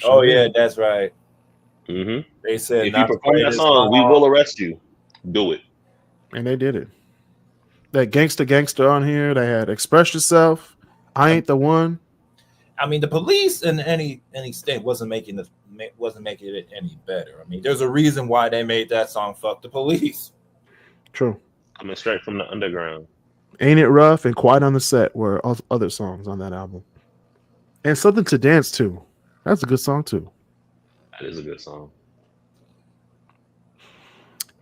Oh yeah, that's right. Mm-hmm. They said if you perform that song, we will arrest you. Do it. And they did it. That Gangsta on here. They had Express Yourself. I Ain't the One. I mean, the police in any state wasn't making it any better. I mean, there's a reason why they made that song "Fuck the Police." True. Coming straight from the underground. Ain't It Rough and Quiet on the Set were other songs on that album. And Something to Dance To. That's a good song too. That is a good song.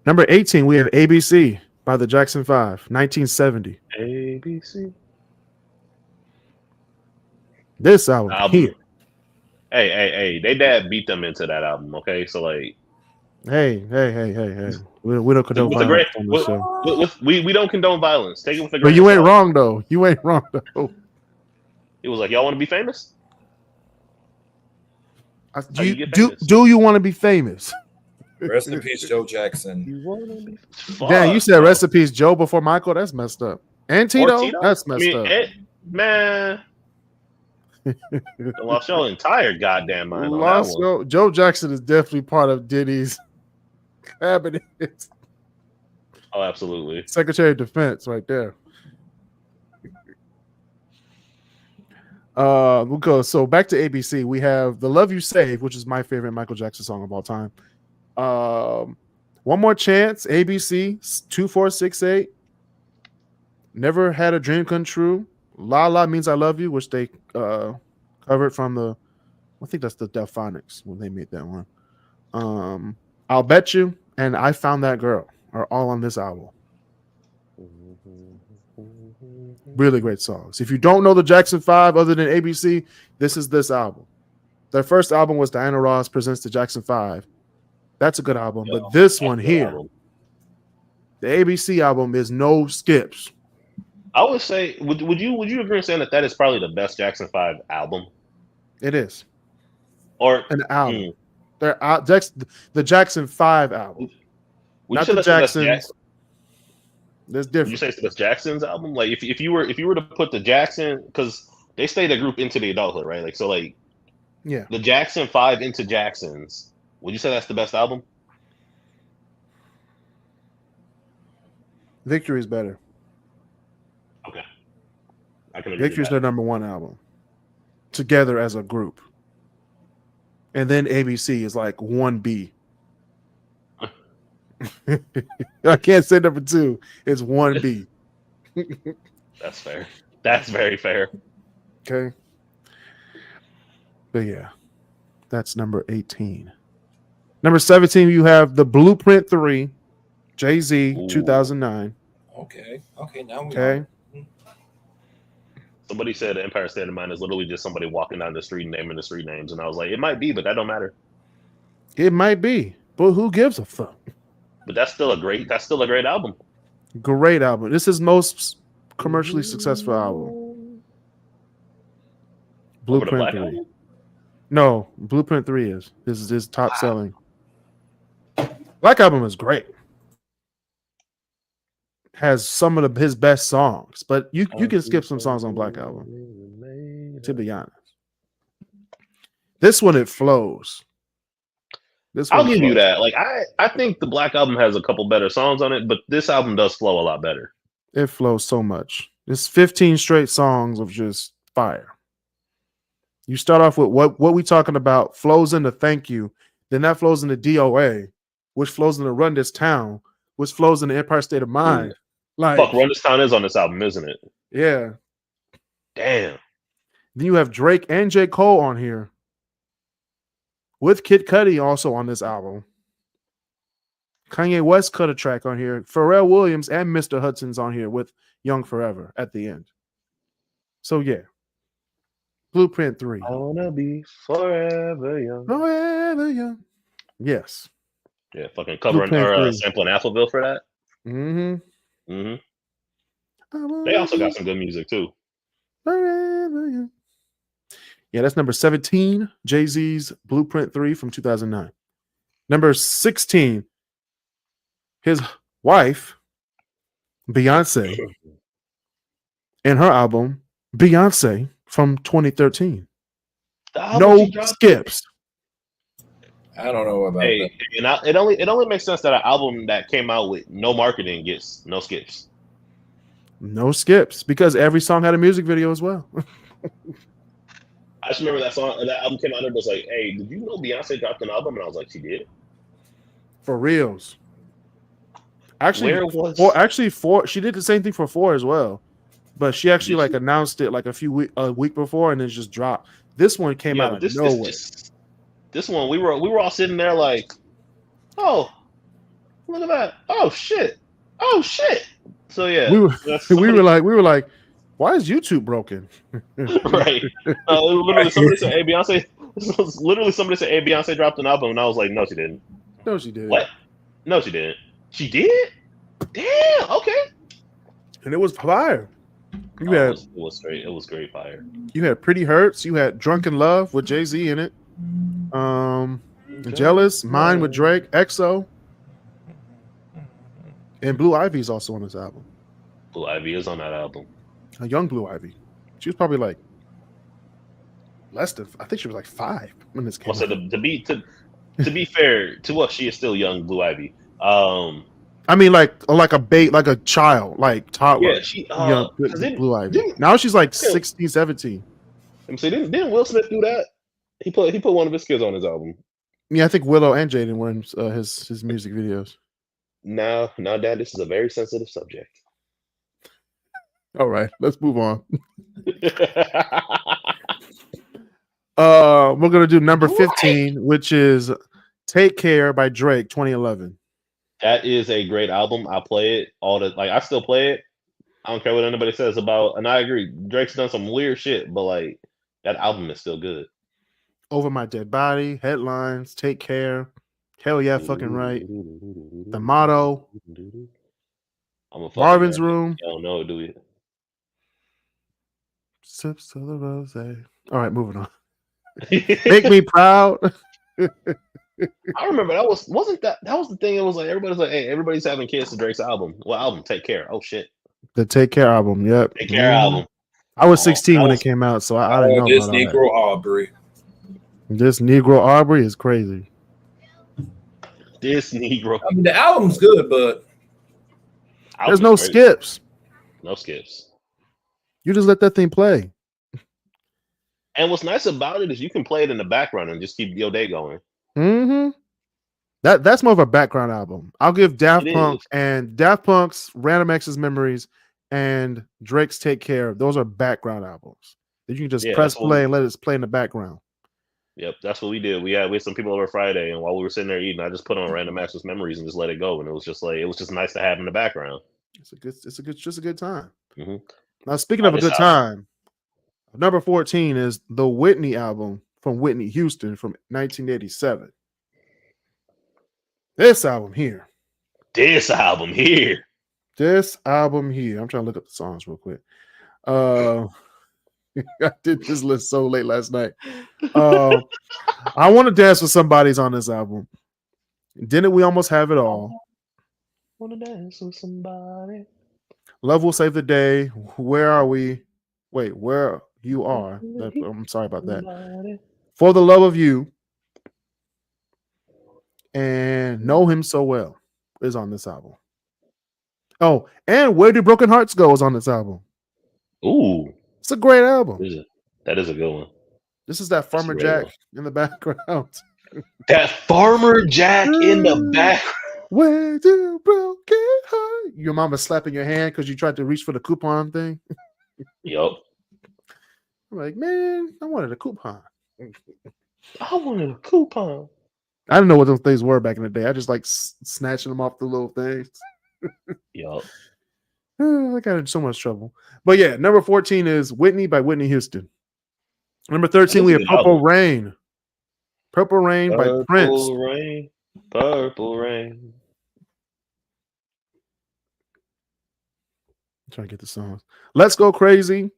Number 18, we have ABC by the Jackson 5, 1970. ABC. This album here. Hey, they dad beat them into that album, okay? So like Hey. We don't condone violence on the show. We don't condone violence. Take it with a grain. But you ain't wrong though. You ain't wrong though. It was like, y'all want to be famous? Do you want to be famous? Rest in peace, Joe Jackson. You want to be? Damn, you said rest in peace, Joe before Michael. That's messed up. And Tito, that's messed up. Man, lost your entire goddamn mind on that one. Joe Jackson is definitely part of Diddy's cabinet. Oh, absolutely. Secretary of Defense right there. We'll go. So back to ABC. We have The Love You Save, which is my favorite Michael Jackson song of all time. One More Chance, ABC, 2468. Never Had a Dream Come True. La La Means I Love You, which they covered from I think that's the Delphonics when they made that one. I'll Bet You and I Found That Girl are all on this album. Really great songs. If you don't know the Jackson 5 other than ABC, this is this album. Their first album was Diana Ross Presents the Jackson 5. That's a good album. Yeah, but this one here, the ABC album is no skips. I would say, would you agree in saying that is probably the best Jackson 5 album? It is. Or an album. The Jackson 5 album. Not the Jacksons. There's different. Would you say it's the best Jackson's album? Like if you were to put the Jackson, because they stayed a group into the adulthood, right? Like so, like yeah, the Jackson 5 into Jacksons. Would you say that's the best album? Victory is better. Okay, I can agree. Victory is their number one album, together as a group, and then ABC is like 1B. I can't say number 2. It's 1B. That's fair. That's very fair. Okay. But yeah, that's number 18. Number 17, you have The Blueprint 3, Jay-Z, 2009. Okay, now we okay. Somebody said Empire State of Mind is literally just somebody walking down the street and naming the street names, and I was like, it might be, but that don't matter. It might be, but who gives a fuck? But that's still a great album. Great album. This is his most commercially successful album. Blueprint 3. Album? No, Blueprint 3 is. This is his top selling. Black Album is great. Has some of his best songs, but you can skip some songs on Black Album. To be honest. This one, it flows. I'll give you that. Like I think the Black Album has a couple better songs on it, but this album does flow a lot better. It flows so much. It's 15 straight songs of just fire. You start off with what we talking about, flows into Thank You, then that flows into DOA, which flows into Run This Town, which flows into Empire State of Mind. Like, fuck, Run This Town is on this album, isn't it? Yeah. Damn. Then you have Drake and J. Cole on here, with Kid Cudi also on this album. Kanye West cut a track on here. Pharrell Williams and Mr. Hudson's on here with Young Forever at the end. So yeah. Blueprint 3. I wanna be forever young. Forever young. Yes. Yeah, fucking covering or sampling Appleville for that. Mm-hmm. Mm-hmm. They also got some good music too. Forever young. Yeah, that's number 17, Jay-Z's Blueprint 3 from 2009. Number 16, his wife, Beyonce, and her album, Beyonce, from 2013. No skips. I don't know about that. And it only makes sense that an album that came out with no marketing gets no skips. No skips, because every song had a music video as well. I just remember that album came out and it was like, hey, did you know Beyonce dropped an album? And I was like, she did? For reals. Actually, she did the same thing for 4 as well. But she actually like announced it like a week before and then just dropped. This one came out of nowhere. This one, we were all sitting there like, oh, look at that. Oh shit. So yeah. We were like, why is YouTube broken? Right. Literally somebody said, hey, Beyonce. Literally somebody said, hey, Beyonce dropped an album, and I was like, no, she didn't. No, she didn't. What? No, she didn't. She did? Damn. Okay. And it was fire. It was great. It was great fire. You had Pretty Hurts. You had Drunken Love with Jay-Z in it. Jealous, Mine with Drake, EXO, and Blue Ivy's also on this album. Blue Ivy is on that album. A young Blue Ivy. She was probably like less than. I think she was like 5 when this came out. So to be fair to us, she is still young Blue Ivy. I mean, like a child, like toddler. Yeah, she young Blue Ivy. Now she's like 16, 17. So didn't Will Smith do that? He put one of his kids on his album. Yeah, I think Willow and Jaden were in his music videos. Now, Dad, this is a very sensitive subject. All right, let's move on. We're gonna do number 15, which is "Take Care" by Drake, 2011. That is a great album. I play it I still play it. I don't care what anybody says about, and I agree. Drake's done some weird shit, but like that album is still good. Over My Dead Body, Headlines, Take Care, Hell Yeah, Fucking Right, The Motto, Marvin's Room. You don't know, do you? Sips of the rose. All right, moving on. Make Me Proud. I remember that was the thing. It was like everybody's like, hey, everybody's having kids to Drake's album. What album? Take Care. Oh shit. The Take Care album. Yep. Take Care album. I was 16 when it came out, so I didn't know this about Negro Aubrey. This Negro Aubrey is crazy. This Negro. I mean, the album's good, but there's no skips. No skips. You just let that thing play. And what's nice about it is you can play it in the background and just keep your day going. Mm-hmm. That's more of a background album. I'll give Daft Punk's Random Access Memories and Drake's Take Care. Those are background albums that you can just press play and let it play in the background. Yep, that's what we did. We had some people over Friday, and while we were sitting there eating, I just put on Random Access Memories and just let it go, and it was just nice to have in the background. It's a good time. Mm-hmm. Now, speaking of a good time, number 14 is the Whitney album from Whitney Houston from 1987. This album here. I'm trying to look up the songs real quick. I did this list so late last night. I Want to Dance with Somebody's on this album. Didn't We Almost Have It All? Want to Dance with Somebody. Love Will Save the Day. Where Are We? Wait, Where You Are. I'm sorry about that. For the Love of You and Know Him So Well is on this album. Oh, and Where Do Broken Hearts Go is on this album. Ooh, it's a great album. That is a good one. This is that Farmer Jack in the background. That Farmer Jack in the background. Where do broken heart? Your mama's slapping your hand because you tried to reach for the coupon thing. Yup. I'm like, man, I wanted a coupon. I wanted a coupon. I didn't know what those things were back in the day. I just like snatching them off the little things. Yup. I got in so much trouble. But yeah, number 14 is Whitney by Whitney Houston. Number 13, we have Purple Rain. Purple Rain by Prince. Purple Rain. Purple Rain. I'm trying to get the songs. Let's Go Crazy.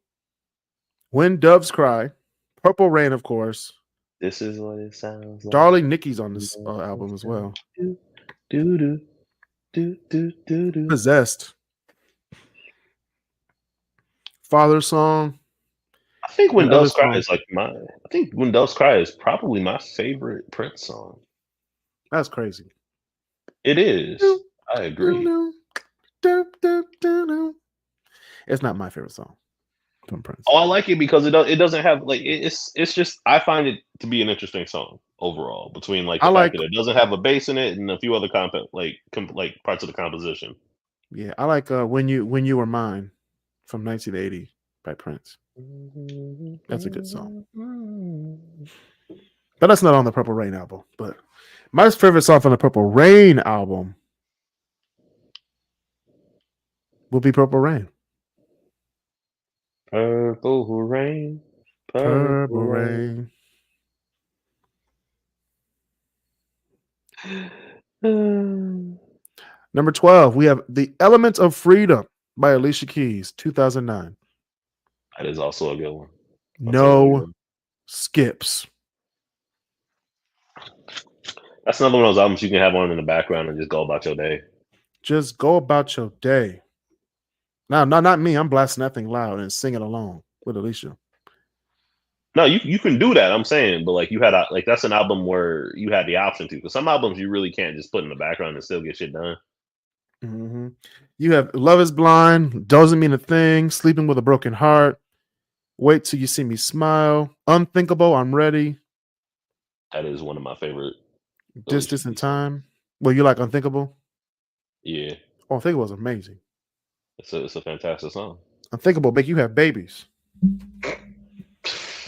When Doves Cry. Purple Rain, of course. This is what it sounds like. Darling Nikki's on this album as well. Possessed. Father's Song. I think When Doves Cry is When Doves Cry is probably my favorite Prince song. That's crazy. It is. I agree. It's not my favorite song from Prince. Oh, I like it because it doesn't have like it's just I find it to be an interesting song overall. Between like the fact that it doesn't have a bass in it and a few other parts of the composition. Yeah, I like When You Were Mine from 1980 by Prince. That's a good song. But that's not on the Purple Rain album. But my favorite song from the Purple Rain album will be Purple Rain. Purple Rain. Purple Rain. Number 12, we have The Elements of Freedom by Alicia Keys, 2009. That is also a good one. No skips. That's another one of those albums you can have on in the background and just go about your day. Just go about your day. No, not me. I'm blasting that thing loud and singing along with Alicia. No, you can do that. I'm saying, but like you had that's an album where you had the option to. Because some albums you really can't just put in the background and still get shit done. Mm-hmm. You have Love Is Blind, Doesn't Mean a Thing, Sleeping with a Broken Heart, Wait Till You See Me Smile, Unthinkable, I'm Ready. That is one of my favorite. Distance in Time. Well, you like Unthinkable? Yeah. Oh, Unthinkable is amazing. It's a fantastic song. Unthinkable make you have babies.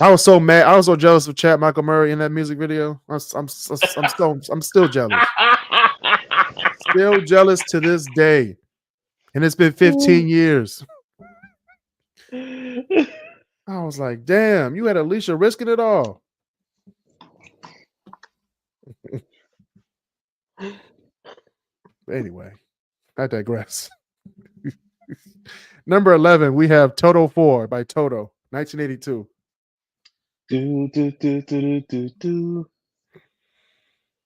I was so mad. I was so jealous of Chad Michael Murray in that music video. I'm still jealous. Still jealous to this day. And it's been 15 years. I was like, damn, you had Alicia risking it all. Anyway, I digress. Number 11, we have Toto 4 by Toto, 1982.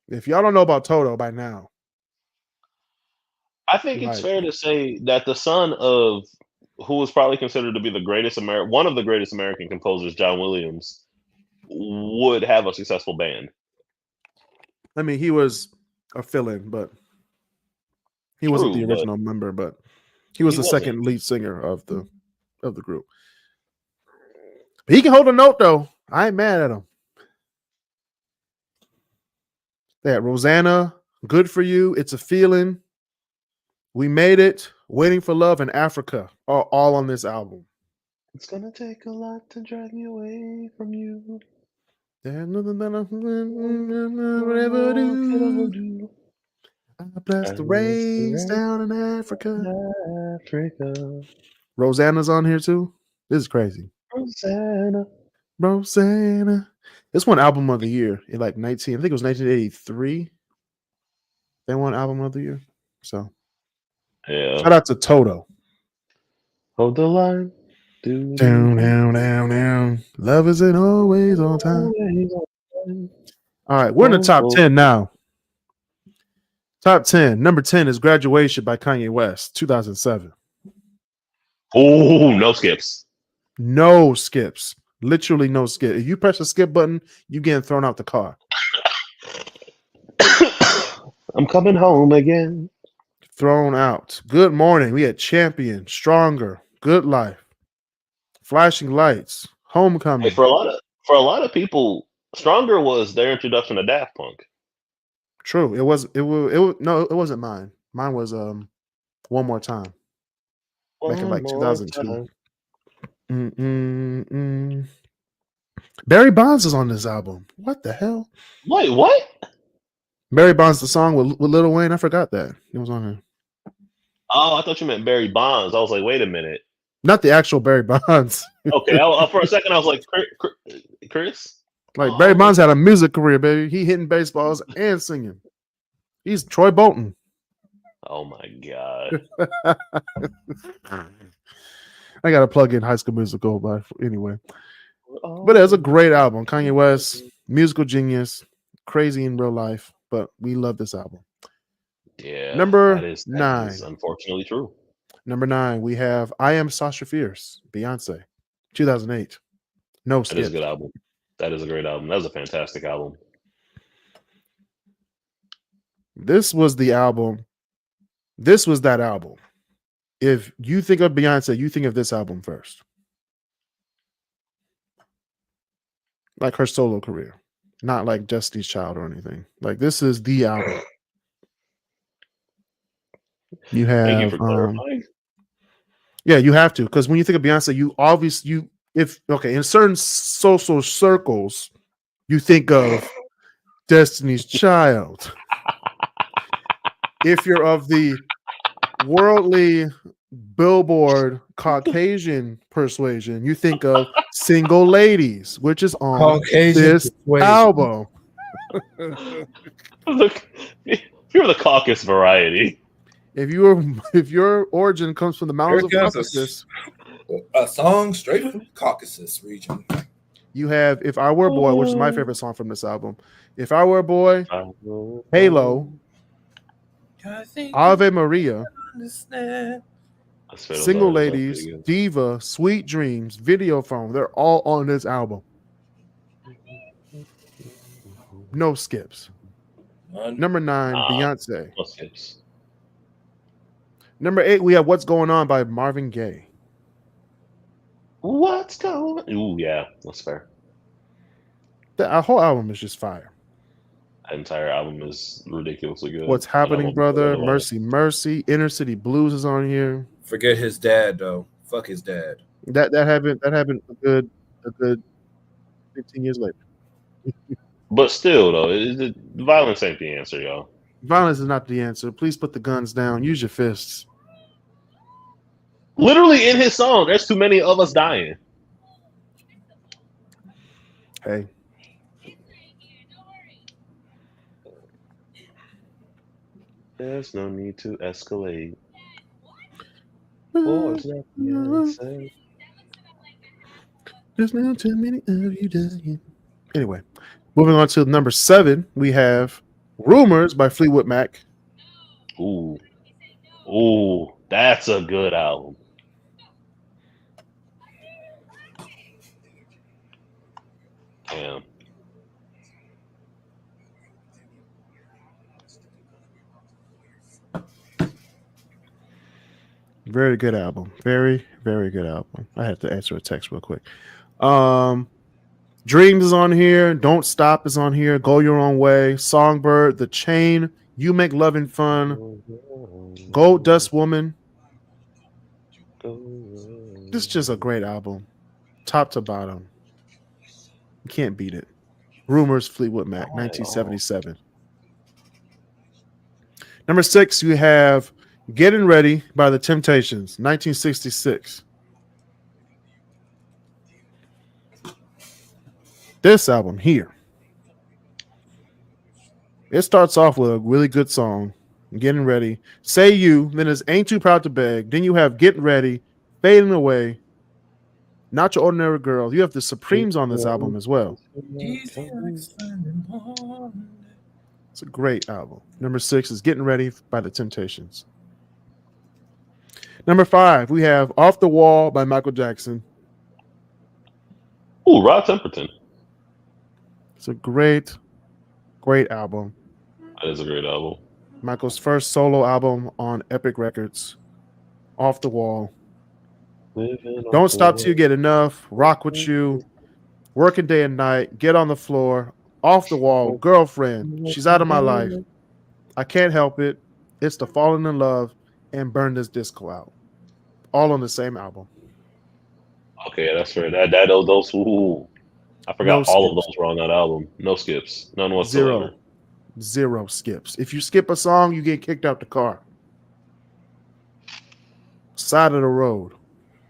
If y'all don't know about Toto by now, I think it's fair to say that the son of who was probably considered to be one of the greatest American composers, John Williams, would have a successful band. I mean, he was a fill-in, but he wasn't the original member, but he was the second lead singer of the group. But he can hold a note, though. I ain't mad at him. They had Rosanna, Good For You, It's a Feeling, We Made It, Waiting for Love, and Africa are all on this album. It's gonna take a lot to drag me away from you. There's nothing that I will ever do. I bless the rains down in Africa. Rosanna's on here too. This is crazy. Rosanna. This won album of the year in I think it was 1983. They won album of the year. So yeah. Shout out to Toto. Hold the line. Down. Love isn't always on time. All right, we're in the top 10 now. Top 10. Number 10 is Graduation by Kanye West, 2007. Oh, no skips. No skips. Literally no skip. If you press the skip button, you getting thrown out the car. I'm coming home again. Thrown out. Good morning. We had Champion, Stronger, Good Life, Flashing Lights, Homecoming. Hey, for a lot of people, Stronger was their introduction to Daft Punk. True. It wasn't mine. Mine was One More Time. Back in like 2002. Barry Bonds is on this album. What the hell? Wait, what? Barry Bonds, the song with Lil Wayne. I forgot that it was on here. Oh, I thought you meant Barry Bonds. I was like, wait a minute. Not the actual Barry Bonds. Okay, for a second I was like, Chris? Like Barry Bonds had a music career, baby. He hitting baseballs and singing. He's Troy Bolton. Oh my god. I gotta plug in High School Musical, but anyway. But it was a great album. Kanye West, musical genius, crazy in real life, but we love this album. Yeah. Number that is 9. Unfortunately true. Number 9, we have I Am Sasha Fierce, Beyonce, 2008. No skip. That is a good album. That is a great album. That was a fantastic album. This was the album. This was that album. If you think of Beyonce, you think of this album first. Like her solo career, not like Destiny's Child or anything. Like this is the album. You have. Thank you for clarifying. Yeah, you have to, because when you think of Beyonce, in certain social circles, you think of Destiny's Child. If you're of the worldly Billboard Caucasian persuasion, you think of Single Ladies, which is on Caucasian this album. Look, if you're the caucus variety. If your origin comes from the mountains of Caucasus, a song straight from the Caucasus region. You have If I Were a Boy, which is my favorite song from this album. If I Were a Boy, Halo, Ave Maria, Single Ladies, Diva, Sweet Dreams, Video Phone. They're all on this album. No skips. Number 9, Beyonce. No skips. Number 8, we have What's Going On by Marvin Gaye. What's going on? Ooh, yeah, that's fair. The whole album is just fire. That entire album is ridiculously good. What's Happening, Brother? Mercy, Mercy. Inner City Blues is on here. Forget his dad, though. Fuck his dad. That happened a good 15 years later. But still, though, violence ain't the answer, y'all. Violence is not the answer. Please put the guns down. Use your fists. Literally in his song, there's too many of us dying. Hey. There's no need to escalate. There's not too many of you dying. Anyway, moving on to number 7, we have Rumors by Fleetwood Mac. Ooh, that's a good album. Damn. Very good album. Very, very good album. I had to answer a text real quick. Dreams is on here. Don't Stop is on here. Go Your Own Way. Songbird, The Chain, You Make Loving Fun, Gold Dust Woman. This is just a great album. Top to bottom. You can't beat it. Rumors, Fleetwood Mac, 1977. Number 6, you have Getting Ready by The Temptations, 1966. This album here, it starts off with a really good song, Getting Ready, Say You, then it's Ain't Too Proud to Beg, then you have Getting Ready, Fading Away, Not Your Ordinary Girl. You have the Supremes on this album as well. It's a great album. Number 6 is Getting Ready by The Temptations. Number 5, we have Off the Wall by Michael Jackson. Ooh, Rod Temperton. It's a great album. That is a great album. Michael's first solo album on Epic Records. Off the Wall. Don't Stop Till You Get Enough. Rock With You. Working Day and Night. Get on the Floor. Off the Wall. Girlfriend. She's Out of My Life. I Can't Help It. It's the Falling in Love. And Burn This Disco Out. All on the same album. Okay, that's fair. Those. Ooh, I forgot all of those were on that album. No skips. None whatsoever. Zero skips. If you skip a song, you get kicked out the car. Side of the road.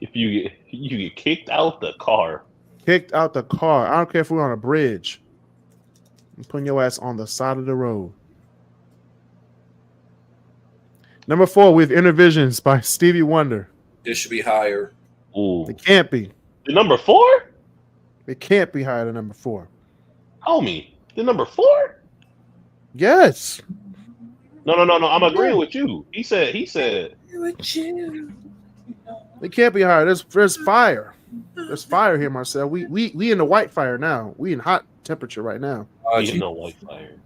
If you get kicked out the car. Kicked out the car. I don't care if we're on a bridge. I'm putting your ass on the side of the road. Number 4, we have Inner Visions by Stevie Wonder. This should be higher. Ooh. It can't be. The number 4? It can't be higher than number 4. Homie, the number 4? Yes. No. I'm agreeing with you. He said. It can't be higher. There's fire. There's fire here, Marcel. We in the white fire now. We in hot temperature right now. We in the white fire.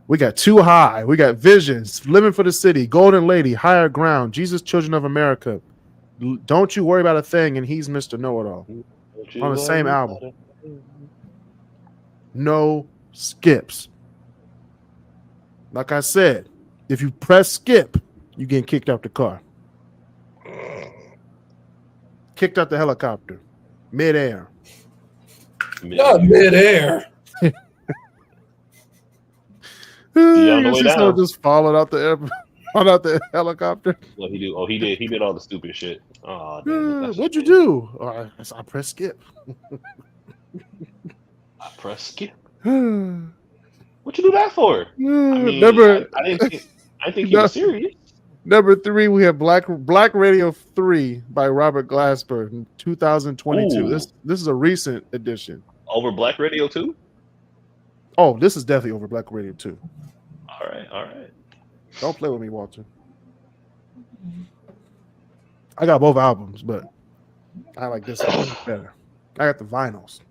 We got Too High. We got Visions, Living for the City, Golden Lady, Higher Ground, Jesus Children of America. Don't You Worry About a Thing, and He's Mr. Know-It-All. On the same album. No skips. Like I said, if you press skip, you get kicked out the car. Kicked out the helicopter. Midair. Not midair. Just falling out the air, out the helicopter. What he do? Oh, he did all the stupid shit. Oh, damn it, what'd you do? Oh, I pressed skip. I pressed skip. What you do that for? I mean, I didn't think he was serious. Number 3, we have Black Radio 3 by Robert Glasper in 2022. Ooh. This is a recent edition. Over Black Radio 2? Oh, this is definitely over Black Radio 2. All right. Don't play with me, Walter. I got both albums, but I like this one better. I got the vinyls.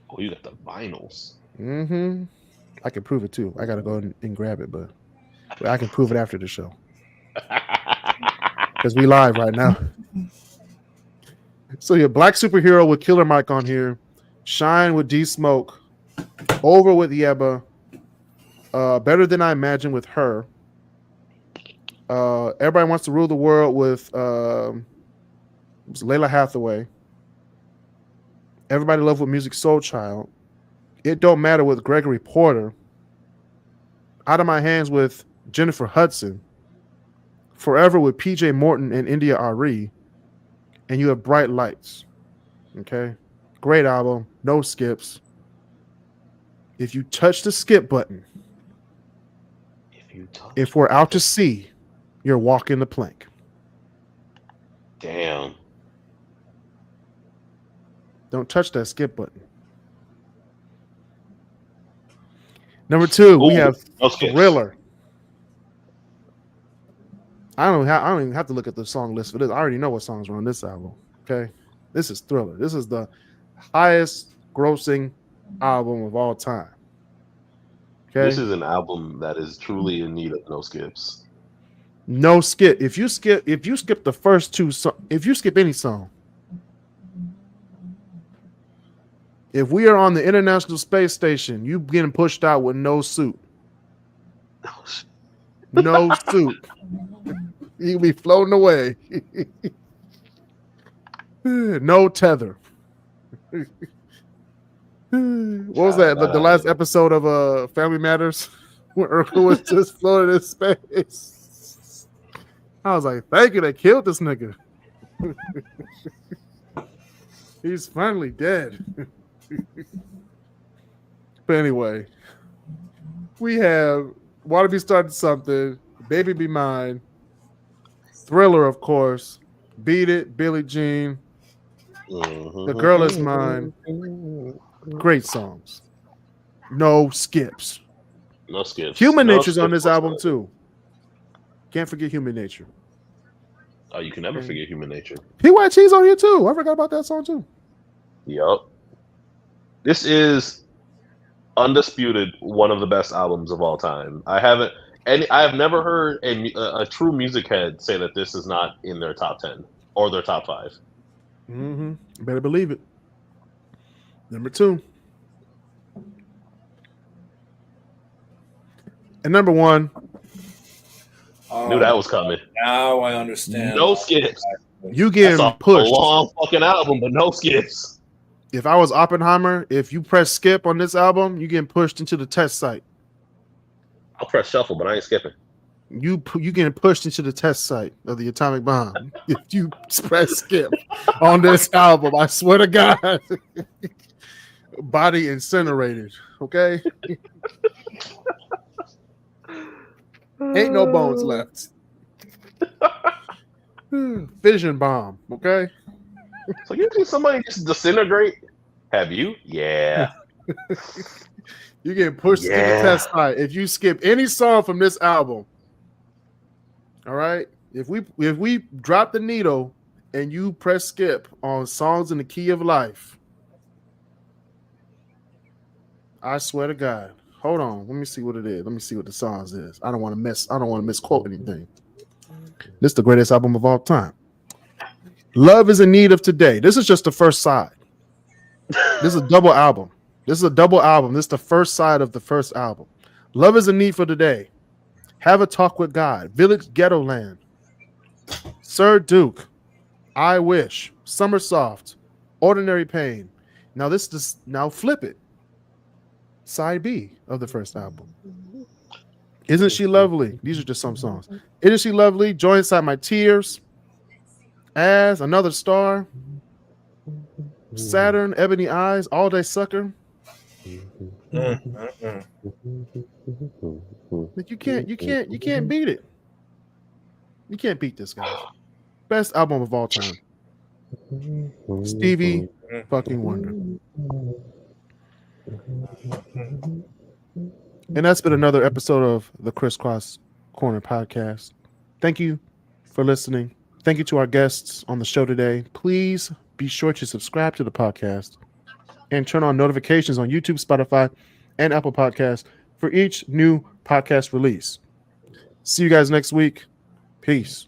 Oh, you got the vinyls. Mm-hmm. I can prove it too. I gotta go and grab it, but I can prove it after the show. Because we live right now. So yeah, Black Superhero with Killer Mike on here. Shine with D Smoke. Over with Yebba. Better Than I Imagined with Her. Everybody Wants to Rule the World with Layla Hathaway. Everybody Love with Music Soul Child. It Don't Matter with Gregory Porter. Out of My Hands with Jennifer Hudson. Forever with PJ Morton and India Ari. And you have Bright Lights. Okay? Great album. No skips. If you touch the skip button, if we're out to sea, you're walking the plank. Damn. Don't touch that skip button. Number 2, we have Thriller. I don't even have to look at the song list for this. I already know what songs are on this album. Okay, this is Thriller. This is the highest grossing album of all time. Okay, this is an album that is truly in need of no skips. No skip. If you skip the first 2 if you skip any song, if we are on the International Space Station, you getting pushed out with no suit. No suit. You'll be floating away. No tether. What was that? The last episode of Family Matters where Urkel was just floating in space. I was like, thank you, they killed this nigga. He's finally dead. But anyway, we have Want to Be Starting Something, Baby Be Mine, Thriller, of course, Beat It, Billie Jean, The Girl Is Mine. Great songs. No skips. No skips. Human Nature's on this album too. Can't forget Human Nature. Oh, you can never forget Human Nature. PYT's on here too. I forgot about that song too. Yup. This is undisputed one of the best albums of all time. I have never heard a true music head say that this is not in their top 10 or their top 5. Mm-hmm. Better believe it. Number 2. And number 1. Knew that was coming. Now I understand. No skips. You getting pushed. A long fucking album, but no skips. If I was Oppenheimer, if you press skip on this album, you getting pushed into the test site. I'll press shuffle, but I ain't skipping. You getting pushed into the test site of the atomic bomb. If you press skip on this album, I swear to God, body incinerated. Okay, ain't no bones left. Fission bomb. Okay. So you see somebody just disintegrate? Have you? Yeah. You getting pushed to the test site if you skip any song from this album. All right. If we drop the needle and you press skip on songs in the key of life, I swear to God. Hold on. Let me see what it is. Let me see what the songs is. I don't want to misquote anything. This is the greatest album of all time. Love is in need of today. This is just the first side. This is a double album. This is the first side of the first album. Love is in need for today. Have a talk with God. Village Ghetto Land. Sir Duke. I Wish. Summer Soft. Ordinary Pain. Now flip it. Side B of the first album. Isn't She Lovely? These are just some songs. Isn't She Lovely? Joy Inside My Tears. As Another Star. Saturn, Ebony Eyes, All Day Sucker. Like you can't beat it. You can't beat this guy. Best album of all time. Stevie fucking Wonder. And that's been another episode of the KrisCross Corner podcast. Thank you for listening. Thank you to our guests on the show today. Please be sure to subscribe to the podcast and turn on notifications on YouTube, Spotify, and Apple Podcasts for each new podcast release. See you guys next week. Peace.